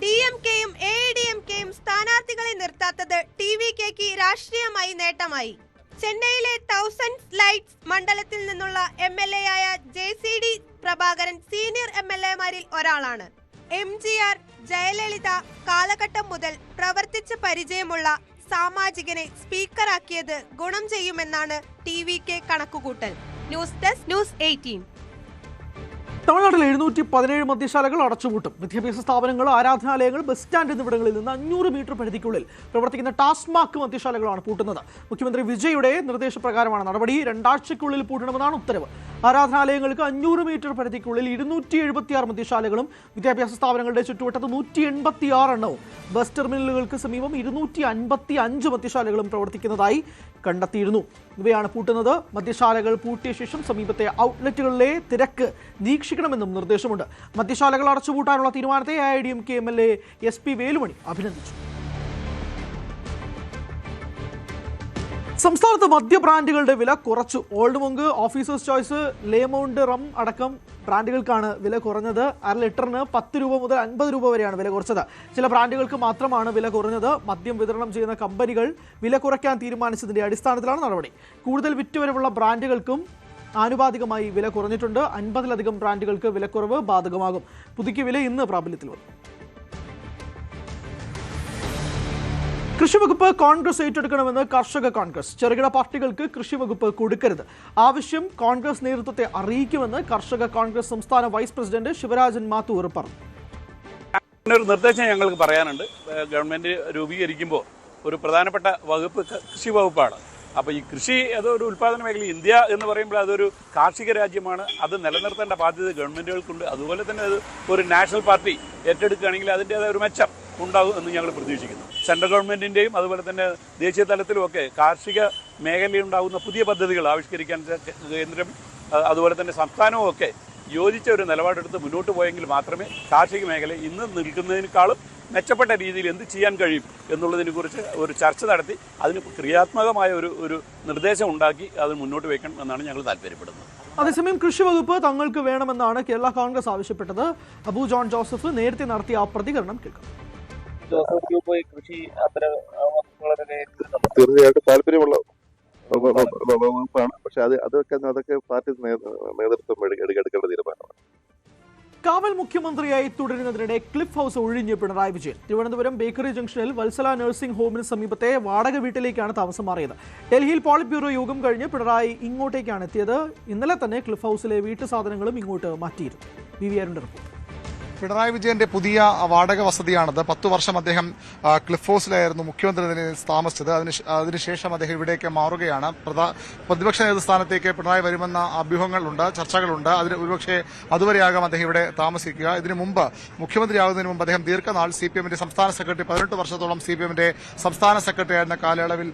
DMKയും AIDMKയും സ്ഥാനാർത്ഥികളെ നിർത്താത്തത് TVKക്ക് രാഷ്ട്രീയമായി നേട്ടമായി. ചെന്നൈയിലെ 1000 ലൈറ്റ്സ് മണ്ഡലത്തിൽ നിന്നുള്ള MLA ആയ JCD പ്രഭാകരൻ സീനിയർ MLAമാരിൽ ഒരാളാണ്. MGR, ജയലളിത കാലഘട്ടം മുതൽ പ്രവർത്തിച്ച പരിചയമുള്ള സാമാജികനെ സ്പീക്കറാക്കിയത് ഗുണം ചെയ്യുമെന്നാണ് TVK കണക്കുകൂട്ടൽ. News desk, news 18. തമിഴ്നാട്ടിൽ 717 മദ്യശാലകൾ അടച്ചുപൂട്ടും. വിദ്യാഭ്യാസ സ്ഥാപനങ്ങൾ, ആരാധനാലയങ്ങൾ, ബസ് സ്റ്റാൻഡ് എന്നിവിടങ്ങളിൽ നിന്ന് 500 മീറ്റർ പരിധിക്കുള്ളിൽ പ്രവർത്തിക്കുന്ന ടാസ്മാക് മദ്യശാലകളാണ് പൂട്ടുന്നത്. മുഖ്യമന്ത്രി വിജയുടെ നിർദ്ദേശപ്രകാരമാണ് നടപടി. 2 ആഴ്ചയ്ക്കുള്ളിൽ പൂട്ടണമെന്നാണ് ഉത്തരവ്. ആരാധനാലയങ്ങൾക്ക് 500 മീറ്റർ പരിധിക്കുള്ളിൽ 276 മദ്യശാലകളും വിദ്യാഭ്യാസ സ്ഥാപനങ്ങളുടെ ചുറ്റുവട്ടത്ത് 186 എണ്ണവും ബസ് ടെർമിനലുകൾക്ക് സമീപം 255 മദ്യശാലകളും പ്രവർത്തിക്കുന്നതായി കണ്ടെത്തിയിരുന്നു. ഇവയാണ് പൂട്ടുന്നത്. മദ്യശാലകൾ പൂട്ടിയ ശേഷം സമീപത്തെ ഔട്ട്ലെറ്റുകളിലെ തിരക്ക് നിരീക്ഷിക്കണമെന്നും നിർദ്ദേശമുണ്ട്. മദ്യശാലകൾ അടച്ചുപൂട്ടാനുള്ള തീരുമാനത്തെ AIDMK MLA SP വേലുമണി അഭിനന്ദിച്ചു. സംസ്ഥാനത്ത് മദ്യ ബ്രാൻഡുകളുടെ വില കുറച്ചു. ഓൾഡ് മൊങ്ക്, ഓഫീസേഴ്സ് ചോയ്സ്, ലേമൗണ്ട് റം അടക്കം ബ്രാൻഡുകൾക്കാണ് വില കുറഞ്ഞത്. 1/2 ലിറ്ററിന് 10 രൂപ മുതൽ 50 രൂപ വരെയാണ് വില കുറച്ചത്. ചില ബ്രാൻഡുകൾക്ക് മാത്രമാണ് വില കുറഞ്ഞത്. മദ്യം വിതരണം ചെയ്യുന്ന കമ്പനികൾ വില കുറയ്ക്കാൻ തീരുമാനിച്ചതിന്റെ അടിസ്ഥാനത്തിലാണ് നടപടി. കൂടുതൽ വിറ്റുവരവുള്ള ബ്രാൻഡുകൾക്കും ആനുപാതികമായി വില കുറഞ്ഞിട്ടുണ്ട്. 50-ലധികം ബ്രാൻഡുകൾക്ക് വിലക്കുറവ് ബാധകമാകും. പുതുക്കിയ വില ഇന്ന് പ്രാബല്യത്തിൽ വന്നു. കൃഷിവകുപ്പ് കോൺഗ്രസ് ഏറ്റെടുക്കണമെന്ന് കർഷക കോൺഗ്രസ്. ചെറുകിട പാർട്ടികൾക്ക് കൃഷിവകുപ്പ് കൊടുക്കരുത്. ആവശ്യം കോൺഗ്രസ് നേതൃത്വത്തെ അറിയിക്കുമെന്ന് കർഷക കോൺഗ്രസ് സംസ്ഥാന വൈസ് പ്രസിഡന്റ് ശിവരാജൻ മാത്തൂർ പറഞ്ഞു. ഒരു നിർദ്ദേശം ഞങ്ങൾക്ക് പറയാനുണ്ട്. ഗവൺമെന്റ് രൂപീകരിക്കുമ്പോൾ ഒരു പ്രധാനപ്പെട്ട വകുപ്പ് കൃഷി വകുപ്പാണ്. അപ്പോൾ ഈ കൃഷി അതൊരു ഉൽപ്പാദന മേഖല, ഇന്ത്യ എന്ന് പറയുമ്പോൾ അതൊരു കാർഷിക രാജ്യമാണ്. അത് നിലനിർത്തേണ്ട ബാധ്യത ഗവൺമെന്റുകൾക്കുണ്ട്. അതുപോലെ തന്നെ അത് ഒരു നാഷണൽ പാർട്ടി ഏറ്റെടുക്കുകയാണെങ്കിൽ അതിൻ്റേതായ ഒരു മെച്ചം ഉണ്ടാകും എന്ന് ഞങ്ങൾ പ്രതീക്ഷിക്കുന്നു. സെൻട്രൽ ഗവൺമെന്റിന്റെയും അതുപോലെ തന്നെ ദേശീയ തലത്തിലുമൊക്കെ കാർഷിക മേഖലയിലുണ്ടാകുന്ന പുതിയ പദ്ധതികൾ ആവിഷ്കരിക്കാൻ കേന്ദ്രം അതുപോലെ തന്നെ സംസ്ഥാനവും ഒക്കെ യോജിച്ച ഒരു നിലപാടെടുത്ത് മുന്നോട്ട് പോയെങ്കിൽ മാത്രമേ കാർഷിക മേഖല ഇന്ന് നിൽക്കുന്നതിനേക്കാളും മെച്ചപ്പെട്ട രീതിയിൽ എന്ത് ചെയ്യാൻ കഴിയും എന്നുള്ളതിനെക്കുറിച്ച് ഒരു ചർച്ച നടത്തി അതിന് ക്രിയാത്മകമായ ഒരു നിർദ്ദേശം ഉണ്ടാക്കി അത് മുന്നോട്ട് വയ്ക്കണം എന്നാണ് ഞങ്ങൾ താല്പര്യപ്പെടുന്നത്. അതേസമയം കൃഷി വകുപ്പ് തങ്ങൾക്ക് വേണമെന്നാണ് കേരള കോൺഗ്രസ് ആവശ്യപ്പെട്ടത്. അബു ജോൺ ജോസഫ് നേരത്തെ നടത്തിയ ആ പ്രതികരണം കേൾക്കാം. തീർച്ചയായിട്ടും താല്പര്യമുള്ള വകുപ്പാണ്. പക്ഷെ അതൊക്കെ പാർട്ടി നേതൃത്വം എടുക്കേണ്ട തീരുമാനമാണ്. കാവൽ മുഖ്യമന്ത്രിയായി തുടരുന്നതിനിടെ ക്ലിഫ് ഹൗസ് ഒഴിഞ്ഞ് പിണറായി വിജയൻ. തിരുവനന്തപുരം ബേക്കറി ജംഗ്ഷനിൽ വത്സല നഴ്സിംഗ് ഹോമിന് സമീപത്തെ വാടക വീട്ടിലേക്കാണ് താമസം മാറിയത്. ഡൽഹിയിൽ പോളിറ്റ് ബ്യൂറോ യോഗം കഴിഞ്ഞ് പിണറായി ഇങ്ങോട്ടേക്കാണ് എത്തിയത്. ഇന്നലെ തന്നെ ക്ലിഫ് ഹൗസിലെ വീട്ടു സാധനങ്ങളും ഇങ്ങോട്ട് മാറ്റിയിരുന്നു. VV report. പിണറായി വിജയന്റെ പുതിയ വാടക വസതിയാണത്. 10 വർഷം അദ്ദേഹം ക്ലിഫ് ഹൗസിലായിരുന്നു മുഖ്യമന്ത്രി നിലയിൽ താമസിച്ചത്. അതിനുശേഷം അദ്ദേഹം ഇവിടേക്ക് മാറുകയാണ്. പ്രതിപക്ഷ നേതൃസ്ഥാനത്തേക്ക് പിണറായി വരുമെന്ന അഭ്യൂഹങ്ങളുണ്ട്, ചർച്ചകളുണ്ട്. അതിന് ഒരുപക്ഷെ അതുവരെയാകാം അദ്ദേഹം ഇവിടെ താമസിക്കുക. ഇതിനു മുമ്പ് മുഖ്യമന്ത്രിയാകുന്നതിന് മുമ്പ് അദ്ദേഹം ദീർഘനാൾ CPMന്റെ സംസ്ഥാന സെക്രട്ടറി, 18 വർഷത്തോളം CPMന്റെ സംസ്ഥാന സെക്രട്ടറി ആയിരുന്ന കാലയളവിൽ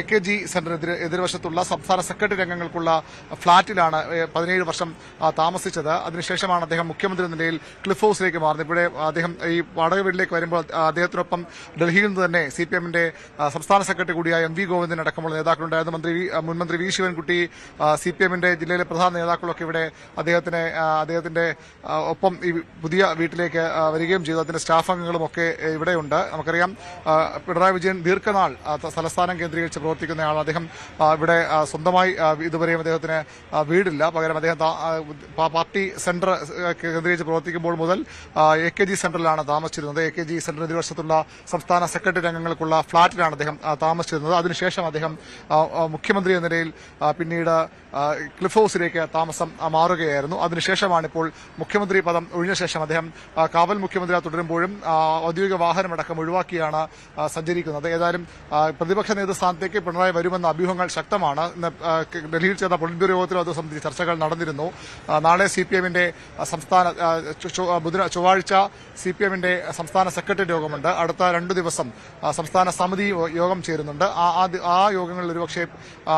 AKG സെന്ററിന് എതിർവശത്തുള്ള സംസ്ഥാന സെക്രട്ടറി അംഗങ്ങൾക്കുള്ള ഫ്ളാറ്റിലാണ് 17 വർഷം താമസിച്ചത്. അതിനുശേഷമാണ് അദ്ദേഹം മുഖ്യമന്ത്രി നിലയിൽ ക്ലിഫ് ഹൗസിലേക്ക് മാറുന്നത്. ഇവിടെ അദ്ദേഹം ഈ വാടക വീട്ടിലേക്ക് വരുമ്പോൾ അദ്ദേഹത്തിനൊപ്പം ഡൽഹിയിൽ നിന്ന് തന്നെ CPMന്റെ സംസ്ഥാന സെക്രട്ടറി കൂടിയായ MV ഗോവിന്ദൻ അടക്കമുള്ള നേതാക്കളുണ്ടായിരുന്നു. മുൻമന്ത്രി V ശിവൻകുട്ടി, CPMന്റെ ജില്ലയിലെ പ്രധാന നേതാക്കളൊക്കെ ഇവിടെ അദ്ദേഹത്തിന്റെ ഒപ്പം ഈ പുതിയ വീട്ടിലേക്ക് വരികയും ചെയ്തു. അതിന്റെ സ്റ്റാഫ് അംഗങ്ങളും ഒക്കെ ഇവിടെയുണ്ട്. നമുക്കറിയാം പിണറായി വിജയൻ ദീർഘനാൾ തലസ്ഥാനം കേന്ദ്രീകരിച്ച് പ്രവർത്തിക്കുന്നയാൾ. അദ്ദേഹം ഇവിടെ സ്വന്തമായി ഇതുവരെയും അദ്ദേഹത്തിന് വീടില്ല. പകരം അദ്ദേഹം പാർട്ടി സെന്റർ കേന്ദ്രീകരിച്ച് പ്രവർത്തിക്കുമ്പോൾ മുതൽ AKG സെന്ററിലാണ് താമസിച്ചിരുന്നത്. AKG സെന്ററിന് എതിർവശത്തുള്ള സംസ്ഥാന സെക്രട്ടറി അംഗങ്ങൾക്കുള്ള ഫ്ളാറ്റിലാണ് അദ്ദേഹം താമസിച്ചിരുന്നത്. അതിനുശേഷം അദ്ദേഹം മുഖ്യമന്ത്രി എന്ന നിലയിൽ പിന്നീട് ക്ലിഫ് ഹൗസിലേക്ക് താമസം മാറുകയായിരുന്നു. അതിനുശേഷമാണ് ഇപ്പോൾ മുഖ്യമന്ത്രി പദം ഒഴിഞ്ഞ ശേഷം അദ്ദേഹം കാവൽ മുഖ്യമന്ത്രി തുടരുമ്പോഴും ഔദ്യോഗിക വാഹനമടക്കം ഒഴിവാക്കിയാണ് സഞ്ചരിക്കുന്നത്. ഏതായാലും പ്രതിപക്ഷ നേതൃസ്ഥാനത്തേക്ക് പിണറായി വരുമെന്ന അഭ്യൂഹങ്ങൾ ശക്തമാണ്. ഇന്ന് ഡൽഹിയിൽ ചേർന്ന പൊളിറ്റ് ബ്യൂറോ യോഗത്തിലും അത് സംബന്ധിച്ച് ചർച്ചകൾ നടന്നിരുന്നു. നാളെ CPMന്റെ ചൊവ്വാഴ്ച CPMന്റെ സംസ്ഥാന സെക്രട്ടറി യോഗമുണ്ട്. അടുത്ത 2 ദിവസം സംസ്ഥാന സമിതി യോഗം ചേരുന്നുണ്ട്. ആ യോഗങ്ങളിൽ ഒരുപക്ഷെ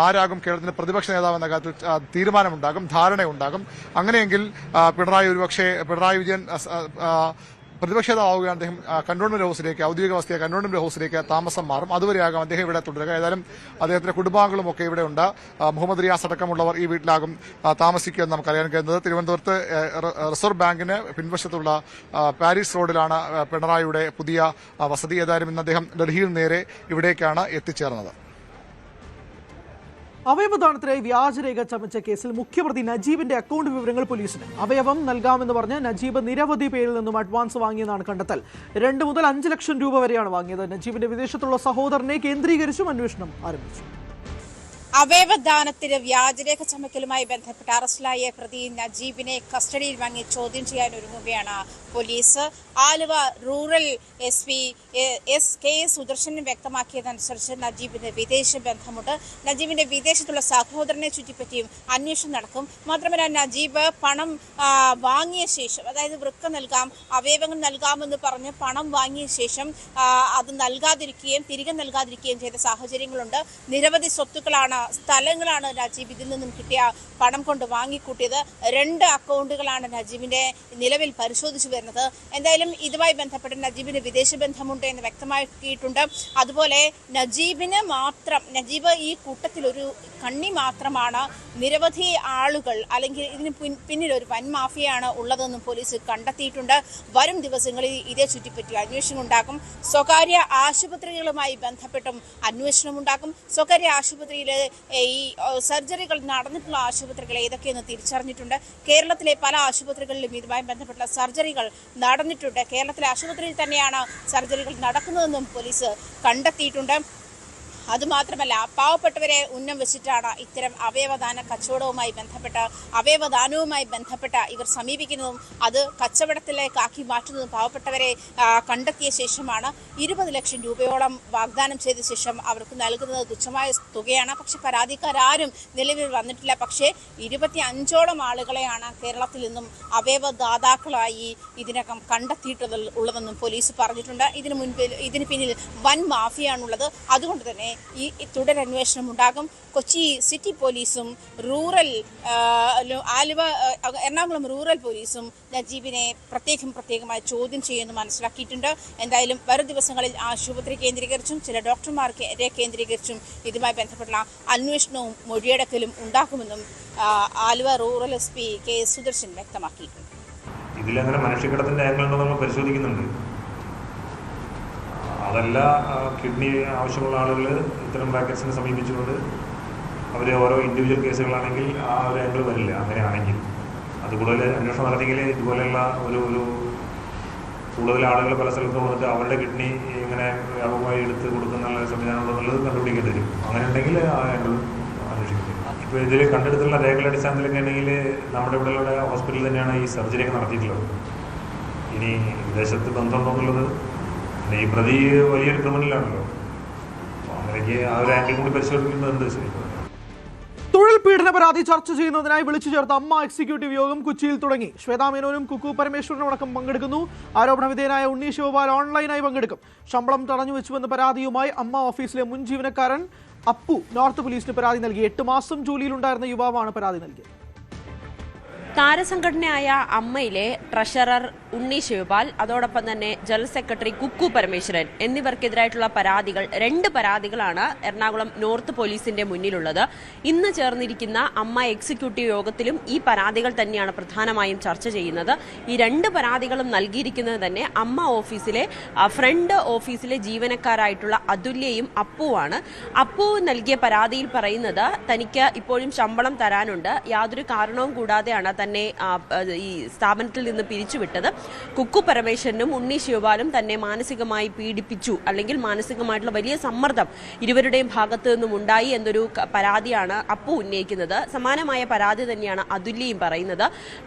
ആരാകും കേരളത്തിന്റെ പ്രതിപക്ഷ നേതാവ് എന്ന കാര്യത്തിൽ തീരുമാനമുണ്ടാകും, ധാരണയുണ്ടാകും. അങ്ങനെയെങ്കിൽ പിണറായി വിജയൻ പ്രതിപക്ഷ നേതാവുകയാണ് അദ്ദേഹം കന്റോൺമെന്റ് ഹൌസിലേക്ക്, ഔദ്യോഗിക വസതിയായ കന്റോൺമെന്റ് ഹൌസിലേക്ക് താമസം മാറും. അതുവരെയാകും അദ്ദേഹം ഇവിടെ തുടരുക. ഏതായാലും അദ്ദേഹത്തിന്റെ കുടുംബാംഗങ്ങളും ഒക്കെ ഇവിടെ ഉണ്ട്. മുഹമ്മദ് റിയാസ് അടക്കമുള്ളവർ ഈ വീട്ടിലാകും താമസിക്കുമെന്ന് നമുക്കറിയാൻ കഴിയുന്നത്. തിരുവനന്തപുരത്ത് റിസർവ് ബാങ്കിന് പിൻവശത്തുള്ള പാരീസ് റോഡിലാണ് പിണറായിയുടെ പുതിയ വസതി. ഏതായാലും ഇന്ന് അദ്ദേഹം ഡൽഹിയിൽ നേരെ ഇവിടേക്കാണ് എത്തിച്ചേർന്നത്. അവയവദാനത്തിനായി വ്യാജരേഖ ചമച്ച കേസിൽ മുഖ്യപ്രതി നജീബിന്റെ അക്കൗണ്ട് വിവരങ്ങൾ പോലീസിന്. അവയവം നൽകാമെന്ന് പറഞ്ഞ് നജീബ് നിരവധി പേരിൽ നിന്നും അഡ്വാൻസ് വാങ്ങിയെന്നാണ് കണ്ടെത്തൽ. 2 മുതൽ 5 ലക്ഷം രൂപ വരെയാണ് വാങ്ങിയത്. നജീബിന്റെ വിദേശത്തുള്ള സഹോദരനെ കേന്ദ്രീകരിച്ചും അന്വേഷണം ആരംഭിച്ചു. അവയവദാനത്തിന് വ്യാജരേഖ ചമക്കലുമായി ബന്ധപ്പെട്ട് അറസ്റ്റിലായ പ്രതി നജീബിനെ കസ്റ്റഡിയിൽ വാങ്ങി ചോദ്യം ചെയ്യാൻ ഒരുങ്ങുകയാണ് police. Aluva rural SP SK സുദർശനും വ്യക്തമാക്കിയതനുസരിച്ച് നജീബിന് വിദേശ ബന്ധമുണ്ട്. നജീബിന്റെ വിദേശത്തുള്ള സഹോദരനെ ചുറ്റിപ്പറ്റിയും അന്വേഷണം നടക്കും. മാത്രമല്ല നജീബ് പണം വാങ്ങിയ ശേഷം, അതായത് വൃക്ക നൽകാം, അവയവങ്ങൾ നൽകാമെന്ന് പറഞ്ഞ് പണം വാങ്ങിയ ശേഷം അത് നൽകാതിരിക്കുകയും തിരികെ നൽകാതിരിക്കുകയും ചെയ്ത സാഹചര്യങ്ങളുണ്ട്. നിരവധി സ്വത്തുക്കളാണ്, സ്ഥലങ്ങളാണ് നജീബ് ഇതിൽ നിന്നും കിട്ടിയ പണം കൊണ്ട് വാങ്ങിക്കൂട്ടിയത്. 2 അക്കൗണ്ടുകളാണ് നജീബിന്റെ നിലവിൽ പരിശോധിച്ചു വരുന്നത്. എന്തായാലും ഇതുമായി ബന്ധപ്പെട്ട് നജീബിന് വിദേശ ബന്ധമുണ്ട് എന്ന് വ്യക്തമാക്കിയിട്ടുണ്ട്. അതുപോലെ നജീബ് ഈ കൂട്ടത്തിൽ ഒരു കണ്ണി മാത്രമാണ്. നിരവധി ആളുകൾ അല്ലെങ്കിൽ ഇതിന് പിന്നിൽ ഒരു വൻ മാഫിയയാണ് ഉള്ളതെന്നും പോലീസ് കണ്ടെത്തിയിട്ടുണ്ട്. വരും ദിവസങ്ങളിൽ ഇതേ ചുറ്റിപ്പറ്റി അന്വേഷണം ഉണ്ടാക്കും. സ്വകാര്യ ആശുപത്രികളുമായി ബന്ധപ്പെട്ടും അന്വേഷണം ഉണ്ടാക്കും. സ്വകാര്യ ആശുപത്രിയിൽ ഈ സർജറികൾ നടന്നിട്ടുള്ള ആശുപത്രികൾ ഏതൊക്കെയെന്ന് തിരിച്ചറിഞ്ഞിട്ടുണ്ട്. കേരളത്തിലെ പല ആശുപത്രികളിലും ഇതുമായി ബന്ധപ്പെട്ട സർജറികൾ നടന്നിട്ടുണ്ട്. കേരളത്തിലെ ആശുപത്രിയിൽ തന്നെയാണ് സർജറികൾ നടക്കുന്നതെന്നും പോലീസ് കണ്ടെത്തിയിട്ടുണ്ട്. അതുമാത്രമല്ല, പാവപ്പെട്ടവരെ ഉന്നം വെച്ചിട്ടാണ് ഇത്തരം അവയവദാന കച്ചവടവുമായി ബന്ധപ്പെട്ട ഇവർ സമീപിക്കുന്നതും അത് കച്ചവടത്തിലേക്കാക്കി മാറ്റുന്നതും പാവപ്പെട്ടവരെ കണ്ടെത്തിയ ശേഷമാണ്. 20 ലക്ഷം രൂപയോളം വാഗ്ദാനം ചെയ്ത ശേഷം അവർക്ക് നൽകുന്നത് തുച്ഛമായ തുകയാണ്. പക്ഷെ പരാതിക്കാരും നിലവിൽ വന്നിട്ടില്ല. പക്ഷേ 25ഓളം ആളുകളെയാണ് കേരളത്തിൽ നിന്നും അവയവദാതാക്കളായി ഇതിനകം കണ്ടെത്തിയിട്ടുള്ളതെന്നും പോലീസ് പറഞ്ഞിട്ടുണ്ട്. ഇതിന് പിന്നിൽ വൻ മാഫിയാണുള്ളത്. അതുകൊണ്ട് തന്നെ ഈ തുടരന്വേഷണം ഉണ്ടാകും. കൊച്ചി സിറ്റി പോലീസും എറണാകുളം റൂറൽ പോലീസും നജീബിനെ പ്രത്യേകമായി ചോദ്യം ചെയ്യുമെന്ന് മനസ്സിലാക്കിയിട്ടുണ്ട്. എന്തായാലും വരും ദിവസങ്ങളിൽ ആശുപത്രി കേന്ദ്രീകരിച്ചും ചില ഡോക്ടർമാരെ കേന്ദ്രീകരിച്ചും ഇതുമായി ബന്ധപ്പെട്ടുള്ള അന്വേഷണവും മൊഴിയെടുക്കലും ഉണ്ടാക്കുമെന്നും Aluva rural SP K Sudarshan വ്യക്തമാക്കിയിട്ടുണ്ട്. ഇതിലങ്ങനെ മനുഷ്യക്കടത്തിന്റെ ആംഗിളുണ്ടോ നമ്മൾ പരിശോധിക്കുന്നുണ്ട്. അതല്ല, കിഡ്നി ആവശ്യമുള്ള ആളുകൾ ഇത്തരം ബ്രാക്കറ്റ്സിനെ സമീപിച്ചുകൊണ്ട് അവർ ഓരോ ഇൻഡിവിജ്വൽ കേസുകളാണെങ്കിൽ ആ ഒരു ആംഗിൾ വരില്ല. അങ്ങനെയാണെങ്കിൽ അത് കൂടുതൽ അന്വേഷണം നടത്തിയെങ്കിൽ ഇതുപോലെയുള്ള ഒരു കൂടുതൽ ആളുകൾ പല സ്ഥലത്തും വന്നിട്ട് അവരുടെ കിഡ്നി ഇങ്ങനെ വ്യാപകമായി എടുത്ത് കൊടുക്കുന്ന സംവിധാനം ഉണ്ടെന്നുള്ളത് കണ്ടുപിടിക്കേണ്ടി വരും. അങ്ങനെ ഉണ്ടെങ്കിൽ ആ ആംഗിൾ അന്വേഷിക്കേണ്ടി വരും. ഇപ്പോൾ ഇതിൽ കണ്ടെടുത്തുള്ള രേഖകളുടെ അടിസ്ഥാനത്തിലൊക്കെ ഉണ്ടെങ്കിൽ നമ്മുടെ ഇവിടെയുള്ള ഹോസ്പിറ്റലിൽ തന്നെയാണ് ഈ സർജറിയൊക്കെ നടത്തിയിട്ടുള്ളത്. ഇനി വിദേശത്ത് ബന്ധമുണ്ടോ എന്നുള്ളത്, ഈ പ്രതി വലിയൊരു ക്രിമിനലാണല്ലോ, അങ്ങനെയൊക്കെ ആ ഒരു ആംഗിൾ കൂടി പരിശോധിക്കുന്നത് ശരി. തൊഴിൽ പീഡന പരാതി ചർച്ച ചെയ്യുന്നതിനായി വിളിച്ചു ചേർത്ത അമ്മ എക്സിക്യൂട്ടീവ് യോഗം കൊച്ചിയിൽ തുടങ്ങി. ശ്വേതാ മേനോനും കുക്കു പരമേശ്വരനും അടക്കം പങ്കെടുക്കുന്നു. ആരോപണ വിധേയനായ ഉണ്ണി ശിവപാൽ ഓൺലൈനായി പങ്കെടുക്കും. ശമ്പളം തടഞ്ഞു വെച്ചുവെന്ന പരാതിയുമായി അമ്മ ഓഫീസിലെ മുൻ ജീവനക്കാരൻ അപ്പു നോർത്ത് പോലീസിന് പരാതി നൽകി. 8 മാസം ജോലിയിലുണ്ടായിരുന്ന യുവാവാണ് പരാതി നൽകിയത്. താരസംഘടനയായ അമ്മയിലെ ട്രഷറർ ഉണ്ണി ശിവപാൽ, അതോടൊപ്പം തന്നെ ജനറൽ സെക്രട്ടറി കുക്കു പരമേശ്വരൻ എന്നിവർക്കെതിരായിട്ടുള്ള പരാതികൾ 2 പരാതികളാണ് എറണാകുളം നോർത്ത് പോലീസിന്റെ മുന്നിലുള്ളത്. ഇന്ന് ചേർന്നിരിക്കുന്ന അമ്മ എക്സിക്യൂട്ടീവ് യോഗത്തിലും ഈ പരാതികൾ തന്നെയാണ് പ്രധാനമായും ചർച്ച ചെയ്യുന്നത്. ഈ 2 പരാതികളും നൽകിയിരിക്കുന്നത് തന്നെ അമ്മ ഓഫീസിലെ ഫ്രണ്ട് ഓഫീസിലെ ജീവനക്കാരായിട്ടുള്ള അതുല്യയും അപ്പുവാണ്. അപ്പു നൽകിയ പരാതിയിൽ പറയുന്നത് തനിക്ക് ഇപ്പോഴും ശമ്പളം തരാനുണ്ട്, യാതൊരു കാരണവും കൂടാതെയാണ് തന്നെ ഈ സ്ഥാപനത്തിൽ നിന്ന് പിരിച്ചുവിട്ടത്. കുക്കു പരമേശ്വരനും ഉണ്ണി ശിവപാലും തന്നെ മാനസികമായി പീഡിപ്പിച്ചു, അല്ലെങ്കിൽ മാനസികമായിട്ടുള്ള വലിയ സമ്മർദ്ദം ഇരുവരുടെയും ഭാഗത്തു നിന്നും ഉണ്ടായി എന്നൊരു പരാതിയാണ് അപ്പു ഉന്നയിക്കുന്നത്. സമാനമായ പരാതി തന്നെയാണ് അതുല്യയും പറയുന്നത്.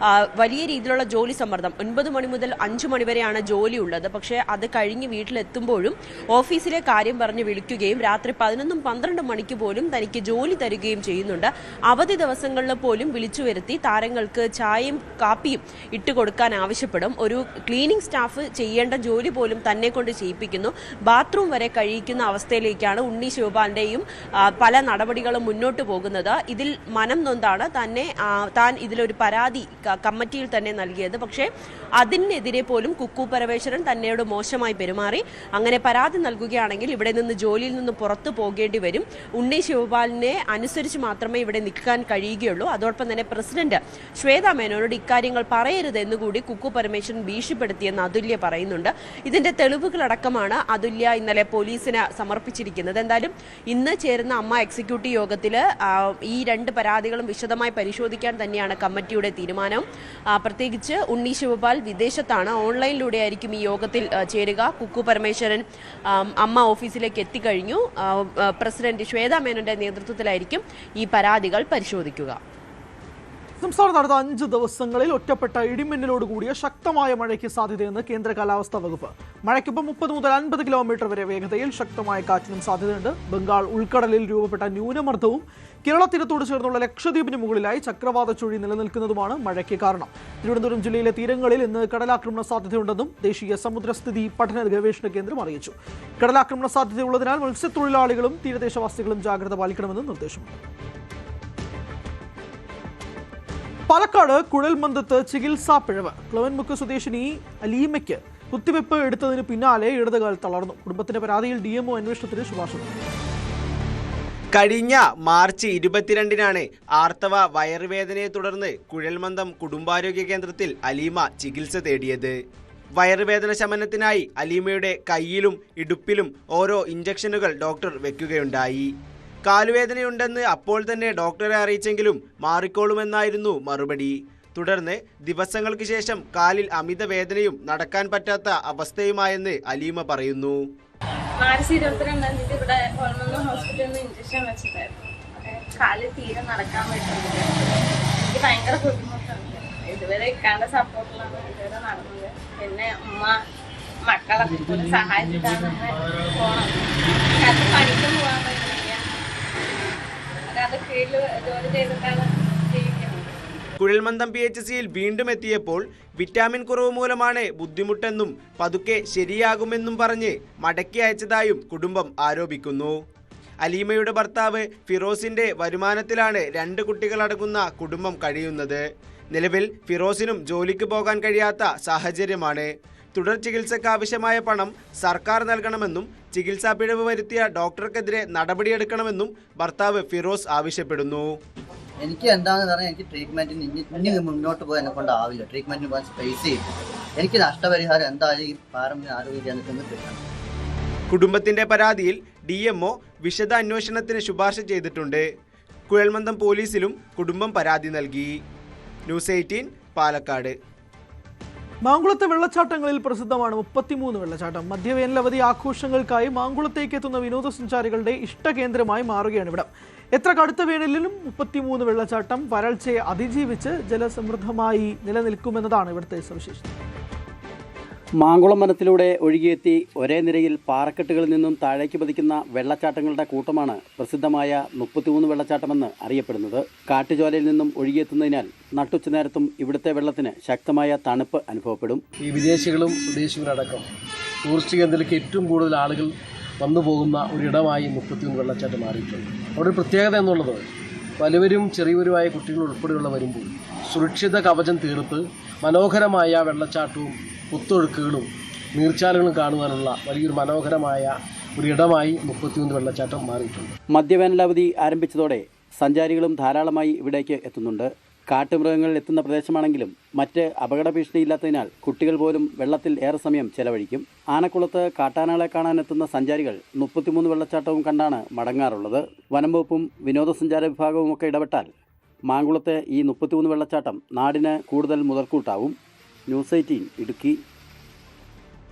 വലിയ രീതിയിലുള്ള ജോലി സമ്മർദ്ദം, 9 മണി മുതൽ 5 മണി വരെയാണ് ജോലി ഉള്ളത്. പക്ഷേ അത് കഴിഞ്ഞ് വീട്ടിലെത്തുമ്പോഴും ഓഫീസിലെ കാര്യം പറഞ്ഞ് വിളിക്കുകയും രാത്രി 11, 12 മണിക്ക് പോലും തനിക്ക് ജോലി തരികയും ചെയ്യുന്നുണ്ട്. അവധി ദിവസങ്ങളിൽ പോലും വിളിച്ചു വരുത്തി താരങ്ങൾക്ക് ചായയും കാപ്പിയും ഇട്ട് കൊടുക്കാൻ ആവശ്യപ്പെടും. ഒരു ക്ലീനിങ് സ്റ്റാഫ് ചെയ്യേണ്ട ജോലി പോലും തന്നെ കൊണ്ട് ചെയ്യിപ്പിക്കുന്നു. ബാത്റൂം വരെ കഴിയിക്കുന്ന അവസ്ഥയിലേക്കാണ് ഉണ്ണി ശിവപാലിൻ്റെയും പല നടപടികളും മുന്നോട്ട് പോകുന്നത്. ഇതിൽ മനം നൊന്താണ് താൻ ഇതിലൊരു പരാതി കമ്മിറ്റിയിൽ തന്നെ നൽകിയത്. പക്ഷേ അതിനെതിരെ പോലും കുക്കു പരമേശ്വരൻ തന്നോട് മോശമായി പെരുമാറി. അങ്ങനെ പരാതി നൽകുകയാണെങ്കിൽ ഇവിടെ നിന്ന് ജോലിയിൽ നിന്ന് പുറത്തു പോകേണ്ടി വരും. ഉണ്ണി ശിവപാലിനെ അനുസരിച്ച് മാത്രമേ ഇവിടെ നിൽക്കാൻ കഴിയുകയുള്ളൂ. അതോടൊപ്പം തന്നെ പ്രസിഡന്റ് ശ്വേതാ മേനോനോട് ഇക്കാര്യങ്ങൾ പറയരുത് എന്നുകൂടി കുക്കു പരമേശ്വരൻ ഭീഷണിപ്പെടുത്തിയെന്ന് അതുല്യ പറയുന്നുണ്ട്. ഇതിന്റെ തെളിവുകളടക്കമാണ് അതുല്യ ഇന്നലെ പോലീസിന് സമർപ്പിച്ചിരിക്കുന്നത്. എന്തായാലും ഇന്ന് ചേരുന്ന അമ്മ എക്സിക്യൂട്ടീവ് യോഗത്തിൽ ഈ 2 പരാതികളും വിശദമായി പരിശോധിക്കാൻ തന്നെയാണ് കമ്മിറ്റിയുടെ തീരുമാനം. പ്രത്യേകിച്ച് ഉണ്ണി ശിവപാൽ വിദേശത്താണ്. ഓൺലൈനിലൂടെ ആയിരിക്കും ഈ യോഗത്തിൽ ചേരുക. കുക്കു പരമേശ്വരൻ അമ്മ ഓഫീസിലേക്ക് എത്തിക്കഴിഞ്ഞു. പ്രസിഡന്റ് ശ്വേതാ മേനോന്റെ നേതൃത്വത്തിലായിരിക്കും ഈ പരാതികൾ പരിശോധിക്കുക. സംസ്ഥാനത്ത് അടുത്ത 5 ദിവസങ്ങളിൽ ഒറ്റപ്പെട്ട ഇടിമിന്നലോട് കൂടിയ ശക്തമായ മഴയ്ക്ക് സാധ്യതയെന്ന് കേന്ദ്ര കാലാവസ്ഥാ വകുപ്പ്. മഴയ്ക്കൊപ്പം 30 മുതൽ 50 കിലോമീറ്റർ വരെ വേഗതയിൽ ശക്തമായ കാറ്റിനും സാധ്യതയുണ്ട്. ബംഗാൾ ഉൾക്കടലിൽ രൂപപ്പെട്ട ന്യൂനമർദ്ദവും കേരള തീരത്തോട് ചേർന്നുള്ള ലക്ഷദ്വീപിന് മുകളിലായി ചക്രവാത ചുഴി നിലനിൽക്കുന്നതുമാണ് മഴയ്ക്ക് കാരണം. തിരുവനന്തപുരം ജില്ലയിലെ തീരങ്ങളിൽ ഇന്ന് കടലാക്രമണ സാധ്യതയുണ്ടെന്നും ദേശീയ സമുദ്രസ്ഥിതി പഠന ഗവേഷണ കേന്ദ്രം അറിയിച്ചു. കടലാക്രമണ സാധ്യതയുള്ളതിനാൽ മത്സ്യത്തൊഴിലാളികളും തീരദേശവാസികളും ജാഗ്രത പാലിക്കണമെന്നും നിർദ്ദേശമുണ്ട്. പാലക്കാട് കുഴൽമന്ദത്ത് ചികിത്സാ പിഴവ്. ക്ലവൻമുക്ക് സ്വദേശിനി അലീമയ്ക്ക് കുത്തിവെപ്പ് എടുത്തതിന് പിന്നാലെ ഇടതുകാൽ തളർന്നു. കുടുംബത്തിന്റെ പരാതിയിൽ DMO അന്വേഷണത്തിന് ശുപാർശ നൽകി. കഴിഞ്ഞ മാർച്ച് 22-നാണ് ആർത്തവ വയറുവേദനയെ തുടർന്ന് കുഴൽമന്ദം കുടുംബാരോഗ്യ കേന്ദ്രത്തിൽ അലീമ ചികിത്സ തേടിയത്. വയറുവേദന ശമനത്തിനായി അലീമയുടെ കൈയിലും ഇടുപ്പിലും ഓരോ ഇഞ്ചക്ഷനുകൾ ഡോക്ടർ വെക്കുകയുണ്ടായി. കാലുവേദനയുണ്ടെന്ന് അപ്പോൾ തന്നെ ഡോക്ടറെ അറിയിച്ചെങ്കിലും മാറിക്കോളുമെന്നായിരുന്നു മറുപടി. തുടർന്ന് ദിവസങ്ങൾക്ക് ശേഷം കാലിൽ അമിത വേദനയും നടക്കാൻ പറ്റാത്ത അവസ്ഥയുമായെന്ന് അലീമ പറയുന്നു. മാർച്ച് 22 ഇവിടെ ഹോസ്പിറ്റലിൽ നിന്ന് ഇഞ്ചക്ഷൻ വെച്ചിട്ടായിരുന്നു. കാലിൽ തീരെ നടക്കാൻ പറ്റുന്നില്ല. എനിക്ക് ഭയങ്കര ബുദ്ധിമുട്ടുണ്ട്. ഇതുവരെ ഇക്കാന്റെ സപ്പോർട്ടിലാണ് ഇതുവരെ നടന്നത്. പിന്നെ ഉമ്മ മക്കളൊക്കെ കൂടി സഹായിച്ചിട്ടാണ് പോണത്. അത് പണിക്കും പോകാൻ പറ്റില്ല. അത് കീഴിൽ ജോലി ചെയ്തിട്ടാണ് ജീവിക്കുന്നത്. കുഴൽമന്ദം PHCയിൽ വീണ്ടും എത്തിയപ്പോൾ വിറ്റാമിൻ കുറവ് മൂലമാണ് ബുദ്ധിമുട്ടെന്നും പതുക്കെ ശരിയാകുമെന്നും പറഞ്ഞ് മടക്കി അയച്ചതായും കുടുംബം ആരോപിക്കുന്നു. അലീമയുടെ ഭർത്താവ് ഫിറോസിന്റെ വരുമാനത്തിലാണ് 2 കുട്ടികളടങ്ങുന്ന കുടുംബം കഴിയുന്നത്. നിലവിൽ ഫിറോസിനും ജോലിക്ക് പോകാൻ കഴിയാത്ത സാഹചര്യമാണ്. തുടർ ചികിത്സക്കാവശ്യമായ പണം സർക്കാർ നൽകണമെന്നും ചികിത്സാ പിഴവ് വരുത്തിയ ഡോക്ടർക്കെതിരെ നടപടിയെടുക്കണമെന്നും ഭർത്താവ് ഫിറോസ് ആവശ്യപ്പെടുന്നു. എനിക്ക് എന്താണെന്ന് പറഞ്ഞാൽ എനിക്ക് ട്രീറ്റ്മെന്റിന് ഇനി മുന്നോട്ട് പോകാൻ എന്നെ കൊണ്ടാവില്ല. ട്രീറ്റ്മെന്റിന് പോകാൻ സ്പേസ് ചെയ്യും. എനിക്ക് നഷ്ടപരിഹാരം എന്തായാലും ഈ പാരമ്പര്യ ആരോഗ്യ കേന്ദ്രത്തിൽ കിട്ടണം. കുടുംബത്തിന്റെ പരാതിയിൽ DMO വിശദ അന്വേഷണത്തിന് ശുപാർശ ചെയ്തിട്ടുണ്ട്. കുഴൽമന്ദം പോലീസിലും കുടുംബം പരാതി നൽകി. ന്യൂസ് 18 പാലക്കാട്. മാങ്കുളത്തെ വെള്ളച്ചാട്ടങ്ങളിൽ പ്രസിദ്ധമാണ് 33 വെള്ളച്ചാട്ടം. മധ്യവേനലവധി ആഘോഷങ്ങൾക്കായി മാങ്കുളത്തേക്ക് എത്തുന്ന വിനോദസഞ്ചാരികളുടെ ഇഷ്ടകേന്ദ്രമായി മാറുകയാണ് ഇവിടം. എത്ര കടുത്ത വേനലിലും 33 വെള്ളച്ചാട്ടം വരൾച്ചയെ അതിജീവിച്ച് ജലസമൃദ്ധമായി നിലനിൽക്കുമെന്നതാണ് ഇവിടുത്തെ സവിശേഷത. മാങ്കുളം വനത്തിലൂടെ ഒഴുകിയെത്തി ഒരേ നിരയിൽ പാറക്കെട്ടുകളിൽ നിന്നും താഴേക്ക് പതിക്കുന്ന വെള്ളച്ചാട്ടങ്ങളുടെ കൂട്ടമാണ് പ്രസിദ്ധമായ 33 വെള്ളച്ചാട്ടമെന്ന് അറിയപ്പെടുന്നത്. കാട്ടുചോലയിൽ നിന്നും ഒഴുകിയെത്തുന്നതിനാൽ നട്ടുച്ച നേരത്തും ഇവിടുത്തെ വെള്ളത്തിന് ശക്തമായ തണുപ്പ് അനുഭവപ്പെടും. ഈ വിദേശികളും സ്വദേശികളടക്കം ടൂറിസ്റ്റ് കേന്ദ്രത്തിലേക്ക് ഏറ്റവും കൂടുതൽ ആളുകൾ വന്നു പോകുന്ന ഒരിടമായി 33 വെള്ളച്ചാട്ടം മാറിയിട്ടുണ്ട്. അവിടെ പ്രത്യേകത എന്നുള്ളത് വലുവരും ചെറിയവരുമായ കുട്ടികൾ ഉൾപ്പെടെയുള്ള വരുമ്പോൾ സുരക്ഷിത കവചം തീർത്ത് മനോഹരമായ വെള്ളച്ചാട്ടവും കുത്തൊഴുക്കുകളും നീർച്ചാലുകളും കാണുവാനുള്ള വലിയൊരു മനോഹരമായ ഒരിടമായി 33 വെള്ളച്ചാട്ടം മാറിയിട്ടുണ്ട്. മധ്യവേനലവധി ആരംഭിച്ചതോടെ സഞ്ചാരികളും ധാരാളമായി ഇവിടേക്ക് എത്തുന്നുണ്ട്. കാട്ടുമൃഗങ്ങൾ എത്തുന്ന പ്രദേശമാണെങ്കിലും മറ്റ് അപകട ഭീഷണിയില്ലാത്തതിനാൽ കുട്ടികൾ പോലും വെള്ളത്തിൽ ഏറെ സമയം ചെലവഴിക്കും. ആനക്കുളത്ത് കാട്ടാനകളെ കാണാനെത്തുന്ന സഞ്ചാരികൾ 33 വെള്ളച്ചാട്ടവും കണ്ടാണ് മടങ്ങാറുള്ളത്. വനം വകുപ്പും വിനോദസഞ്ചാര വിഭാഗവും ഒക്കെ ഇടപെട്ടാൽ മാങ്കുളത്തെ ഈ 33 വെള്ളച്ചാട്ടം നാടിന് കൂടുതൽ മുതൽക്കൂട്ടാവും. ന്യൂസ് 18 ഇടുക്കി.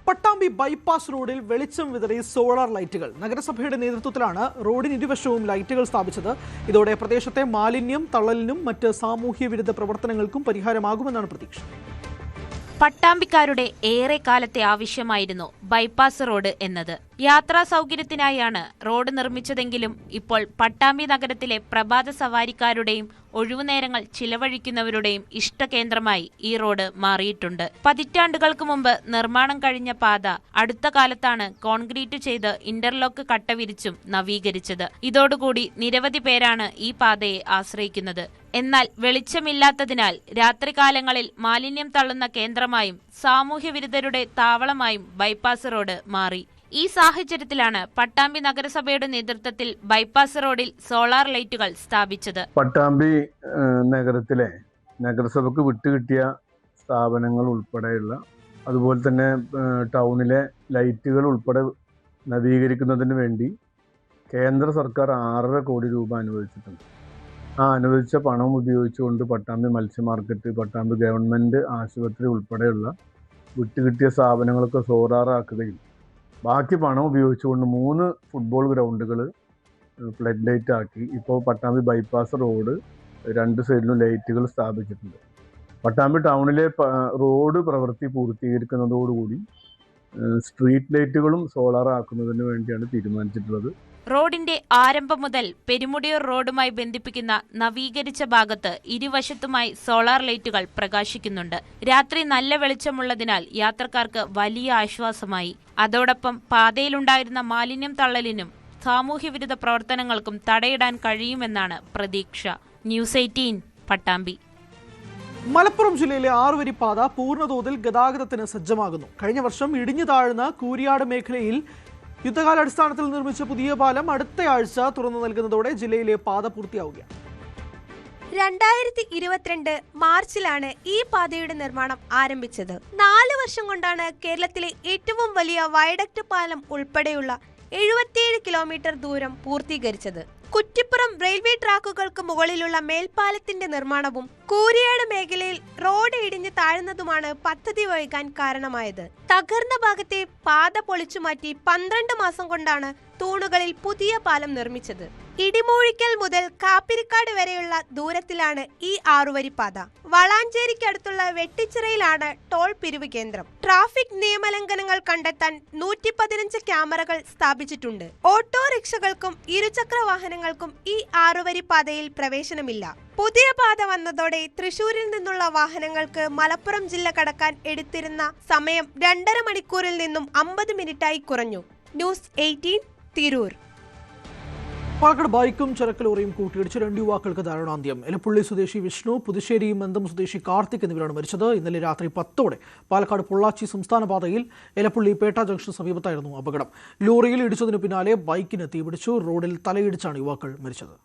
പട്ടാമ്പി ബൈപ്പാസ് റോഡിൽ വെളിച്ചം വിതറി സോളാർ ലൈറ്റുകൾ. നഗരസഭയുടെ നേതൃത്വത്തിലാണ് റോഡിന് ഇരുവശവും ലൈറ്റുകൾ സ്ഥാപിച്ചത്. ഇതോടെ പ്രദേശത്തെ മാലിന്യം തള്ളലിനും മറ്റ് സാമൂഹ്യ വിരുദ്ധ പ്രവർത്തനങ്ങൾക്കും പരിഹാരമാകുമെന്നാണ് പ്രതീക്ഷ. പട്ടാമ്പിക്കാരുടെ ഏറെ കാലത്തെ ആവശ്യമായിരുന്നു ബൈപ്പാസ് റോഡ് എന്നത്. യാത്രാ സൗകര്യത്തിനായാണ് റോഡ് നിർമ്മിച്ചതെങ്കിലും ഇപ്പോൾ പട്ടാമ്പി നഗരത്തിലെ പ്രഭാത സവാരിക്കാരുടെയും ഒഴിവുനേരങ്ങൾ ചിലവഴിക്കുന്നവരുടെയും ഇഷ്ടകേന്ദ്രമായി ഈ റോഡ് മാറിയിട്ടുണ്ട്. പതിറ്റാണ്ടുകൾക്ക് മുമ്പ് നിർമ്മാണം കഴിഞ്ഞ പാത അടുത്ത കാലത്താണ് കോൺക്രീറ്റ് ചെയ്ത് ഇന്റർലോക്ക് കട്ട വിരിച്ചും നവീകരിച്ചത്. ഇതോടുകൂടി നിരവധി പേരാണ് ഈ പാതയെ ആശ്രയിക്കുന്നത്. എന്നാൽ വെളിച്ചമില്ലാത്തതിനാൽ രാത്രികാലങ്ങളിൽ മാലിന്യം തള്ളുന്ന കേന്ദ്രമായും സാമൂഹ്യവിരുദ്ധരുടെ താവളമായും ബൈപ്പാസ് റോഡ് മാറി. ഈ സാഹചര്യത്തിലാണ് പട്ടാമ്പി നഗരസഭയുടെ നേതൃത്വത്തിൽ ബൈപ്പാസ് റോഡിൽ സോളാർ ലൈറ്റുകൾ സ്ഥാപിച്ചത്. പട്ടാമ്പി നഗരത്തിലെ നഗരസഭയ്ക്ക് വിട്ടുകിട്ടിയ സ്ഥാപനങ്ങൾ ഉൾപ്പെടെയുള്ള അതുപോലെ തന്നെ ടൗണിലെ ലൈറ്റുകൾ ഉൾപ്പെടെ നവീകരിക്കുന്നതിന് വേണ്ടി കേന്ദ്ര സർക്കാർ 6.5 കോടി രൂപ അനുവദിച്ചിട്ടുണ്ട്. ആ അനുവദിച്ച പണം ഉപയോഗിച്ചുകൊണ്ട് പട്ടാമ്പി മത്സ്യ മാർക്കറ്റ്, പട്ടാമ്പി ഗവൺമെൻറ് ആശുപത്രി ഉൾപ്പെടെയുള്ള വിട്ടുകിട്ടിയ സ്ഥാപനങ്ങളൊക്കെ സോളാറാക്കുകയും ബാക്കി പണം ഉപയോഗിച്ചുകൊണ്ട് 3 ഫുട്ബോൾ ഗ്രൗണ്ടുകൾ ഫ്ലഡ് ലൈറ്റ് ആക്കി ഇപ്പോൾ പട്ടാമ്പി ബൈപ്പാസ് റോഡ് 2 സൈഡിലും ലൈറ്റുകൾ സ്ഥാപിച്ചിട്ടുണ്ട്. പട്ടാമ്പി ടൗണിലെ റോഡ് പ്രവൃത്തി പൂർത്തീകരിക്കുന്നതോടുകൂടി സ്ട്രീറ്റ് ലൈറ്റുകളും സോളാറാക്കുന്നതിന് വേണ്ടിയാണ് തീരുമാനിച്ചിട്ടുള്ളത്. റോഡിന്റെ ആരംഭം മുതൽ പെരുമുടിയൂർ റോഡുമായി ബന്ധിപ്പിക്കുന്ന നവീകരിച്ച ഭാഗത്ത് ഇരുവശത്തുമായി സോളാർ ലൈറ്റുകൾ പ്രകാശിക്കുന്നുണ്ട്. രാത്രി നല്ല വെളിച്ചമുള്ളതിനാൽ യാത്രക്കാർക്ക് വലിയ ആശ്വാസമായി. അതോടൊപ്പം പാതയിലുണ്ടായിരുന്ന മാലിന്യം തള്ളലിനും സാമൂഹ്യവിരുദ്ധ പ്രവർത്തനങ്ങൾക്കും തടയിടാൻ കഴിയുമെന്നാണ് പ്രതീക്ഷ. ന്യൂസ് 18 പട്ടാമ്പി. മലപ്പുറം ജില്ലയിലെ 6 വരി പാത പൂർണ്ണതോതിൽ ഗതാഗതത്തിന് സജ്ജമാകുന്നു. കഴിഞ്ഞ വർഷം ഇടിഞ്ഞു താഴ്ന്ന കൂരിയാട് മേഖലയിൽ യുദ്ധകാലാടിസ്ഥാനത്തിൽ നിർമ്മിച്ച പുതിയ പാലം അടുത്തയാഴ്ച തുറന്നു നൽകുന്നതോടെ ജില്ലയിലെ പാത പൂർത്തിയാവുകയാണ്. 2022 മാർച്ചിലാണ് ഈ പാതയുടെ നിർമ്മാണം ആരംഭിച്ചത്. 4 വർഷം കൊണ്ടാണ് കേരളത്തിലെ ഏറ്റവും വലിയ വയഡക്ട് പാലം ഉൾപ്പെടെയുള്ള 77 കിലോമീറ്റർ ദൂരം പൂർത്തീകരിച്ചത്. കുറ്റിപ്പുറം റെയിൽവേ ട്രാക്കുകൾക്ക് മുകളിലുള്ള മേൽപ്പാലത്തിന്റെ നിർമ്മാണവും കൂരിയാട് മേഖലയിൽ റോഡ് ഇടിഞ്ഞ് താഴ്ന്നതുമാണ് പദ്ധതി വൈകാൻ കാരണമായത്. തകർന്ന ഭാഗത്തെ പാത പൊളിച്ചുമാറ്റി 12 മാസം കൊണ്ടാണ് തൂണുകളിൽ പുതിയ പാലം നിർമ്മിച്ചത്. ഇടിമൂഴിക്കൽ മുതൽ കാപ്പിരിക്കാട് വരെയുള്ള ദൂരത്തിലാണ് ഈ 6 വരി പാത. വളാഞ്ചേരിക്കടുത്തുള്ള വെട്ടിച്ചിറയിലാണ് ടോൾ പിരിവ് കേന്ദ്രം. ട്രാഫിക് നിയമലംഘനങ്ങൾ കണ്ടെത്താൻ 115 ക്യാമറകൾ സ്ഥാപിച്ചിട്ടുണ്ട്. ഓട്ടോറിക്ഷകൾക്കും ഇരുചക്ര വാഹനങ്ങൾക്കും ഈ 6 വരി പാതയിൽ പ്രവേശനമില്ല. പുതിയ പാത വന്നതോടെ തൃശൂരിൽ നിന്നുള്ള വാഹനങ്ങൾക്ക് മലപ്പുറം ജില്ല കടക്കാൻ എടുത്തിരുന്ന സമയം 2.5 മണിക്കൂറിൽ നിന്നും 50 മിനിറ്റായി കുറഞ്ഞു. ന്യൂസ് 18 തിരൂർ. പാലക്കാട് ബൈക്കും ചരക്ക് ലോറിയും കൂട്ടിയിടിച്ച് 2 യുവാക്കൾക്ക് ദാരുണാന്ത്യം. എലപ്പുള്ളി സ്വദേശി വിഷ്ണു, പുതുശ്ശേരി മന്ദം സ്വദേശി കാർത്തിക് എന്നിവരാണ് മരിച്ചത്. ഇന്നലെ രാത്രി 10ഓടെ പാലക്കാട് പൊള്ളാച്ചി സംസ്ഥാന പാതയിൽ എലപ്പുള്ളി പേട്ട ജംഗ്ഷൻ സമീപത്തായിരുന്നു അപകടം. ലോറിയിൽ ഇടിച്ചതിന് പിന്നാലെ ബൈക്കിന് തീപിടിച്ചു. റോഡിൽ തലയിടിച്ചാണ് യുവാക്കൾ മരിച്ചത്.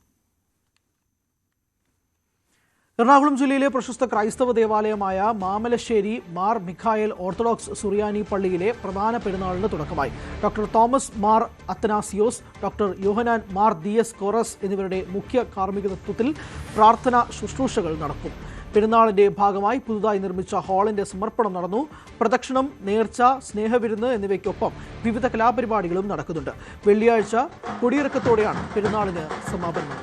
എറണാകുളം ജില്ലയിലെ പ്രശസ്ത ക്രൈസ്തവ ദേവാലയമായ മാമലശ്ശേരി മാർ മിഖായേൽ ഓർത്തഡോക്സ് സുറിയാനി പള്ളിയിലെ പ്രധാന പെരുന്നാളിന് തുടക്കമായി. Doctor Thomas Mar Athanasios, doctor Yohanan Mar Dioscorus എന്നിവരുടെ മുഖ്യ കാർമ്മികത്വത്തിൽ പ്രാർത്ഥനാ ശുശ്രൂഷകൾ നടക്കും. പെരുന്നാളിന്റെ ഭാഗമായി പുതുതായി നിർമ്മിച്ച ഹാളിന്റെ സമർപ്പണം നടന്നു. പ്രദക്ഷിണം, നേർച്ച, സ്നേഹവിരുന്ന് എന്നിവയ്ക്കൊപ്പം വിവിധ കലാപരിപാടികളും നടക്കുന്നുണ്ട്. വെള്ളിയാഴ്ച കൊടിയിറക്കത്തോടെയാണ് പെരുന്നാളിന് സമാപനം.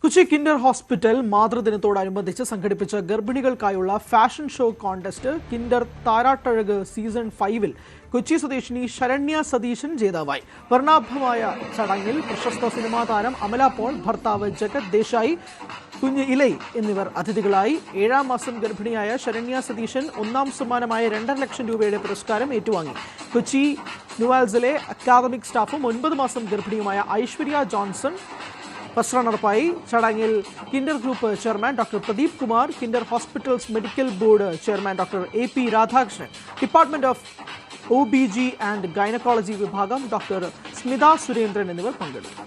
കൊച്ചി കിൻഡർ ഹോസ്പിറ്റൽ മാതൃദിനത്തോടനുബന്ധിച്ച് സംഘടിപ്പിച്ച ഗർഭിണികൾക്കായുള്ള ഫാഷൻ ഷോ കോൺടെസ്റ്റ് കിൻഡർ താരാട്ടഴക് സീസൺ 5-ൽ കൊച്ചി സ്വദേശിനി ശരണ്യ സതീശൻ ജേതാവായി. വർണ്ണാഭമായ ചടങ്ങിൽ പ്രശസ്ത സിനിമാ താരം അമല പോൾ, ഭർത്താവ് ജഗത് ദേശായി, കുഞ്ഞ് ഇലൈ എന്നിവർ അതിഥികളായി. 7ാം മാസം ഗർഭിണിയായ ശരണ്യ സതീശൻ 1ാം സമ്മാനമായ 2.5 ലക്ഷം രൂപയുടെ പുരസ്കാരം ഏറ്റുവാങ്ങി. കൊച്ചി ന്യൂവാൽസിലെ അക്കാദമിക് സ്റ്റാഫും 9 മാസം ഗർഭിണിയുമായ ഐശ്വര്യ ജോൺസൺ ഫസ്റ്റ് റണ്ണറപ്പായി. ചടങ്ങിൽ Kinder group chairman doctor Pradeep Kumar, Kinder hospitals medical board chairman doctor AP Radhakrishnan, department of OBG and gynaecology വിഭാഗം ഡോക്ടർ സ്മിത സുരേന്ദ്രൻ എന്നിവർ പങ്കെടുത്തു.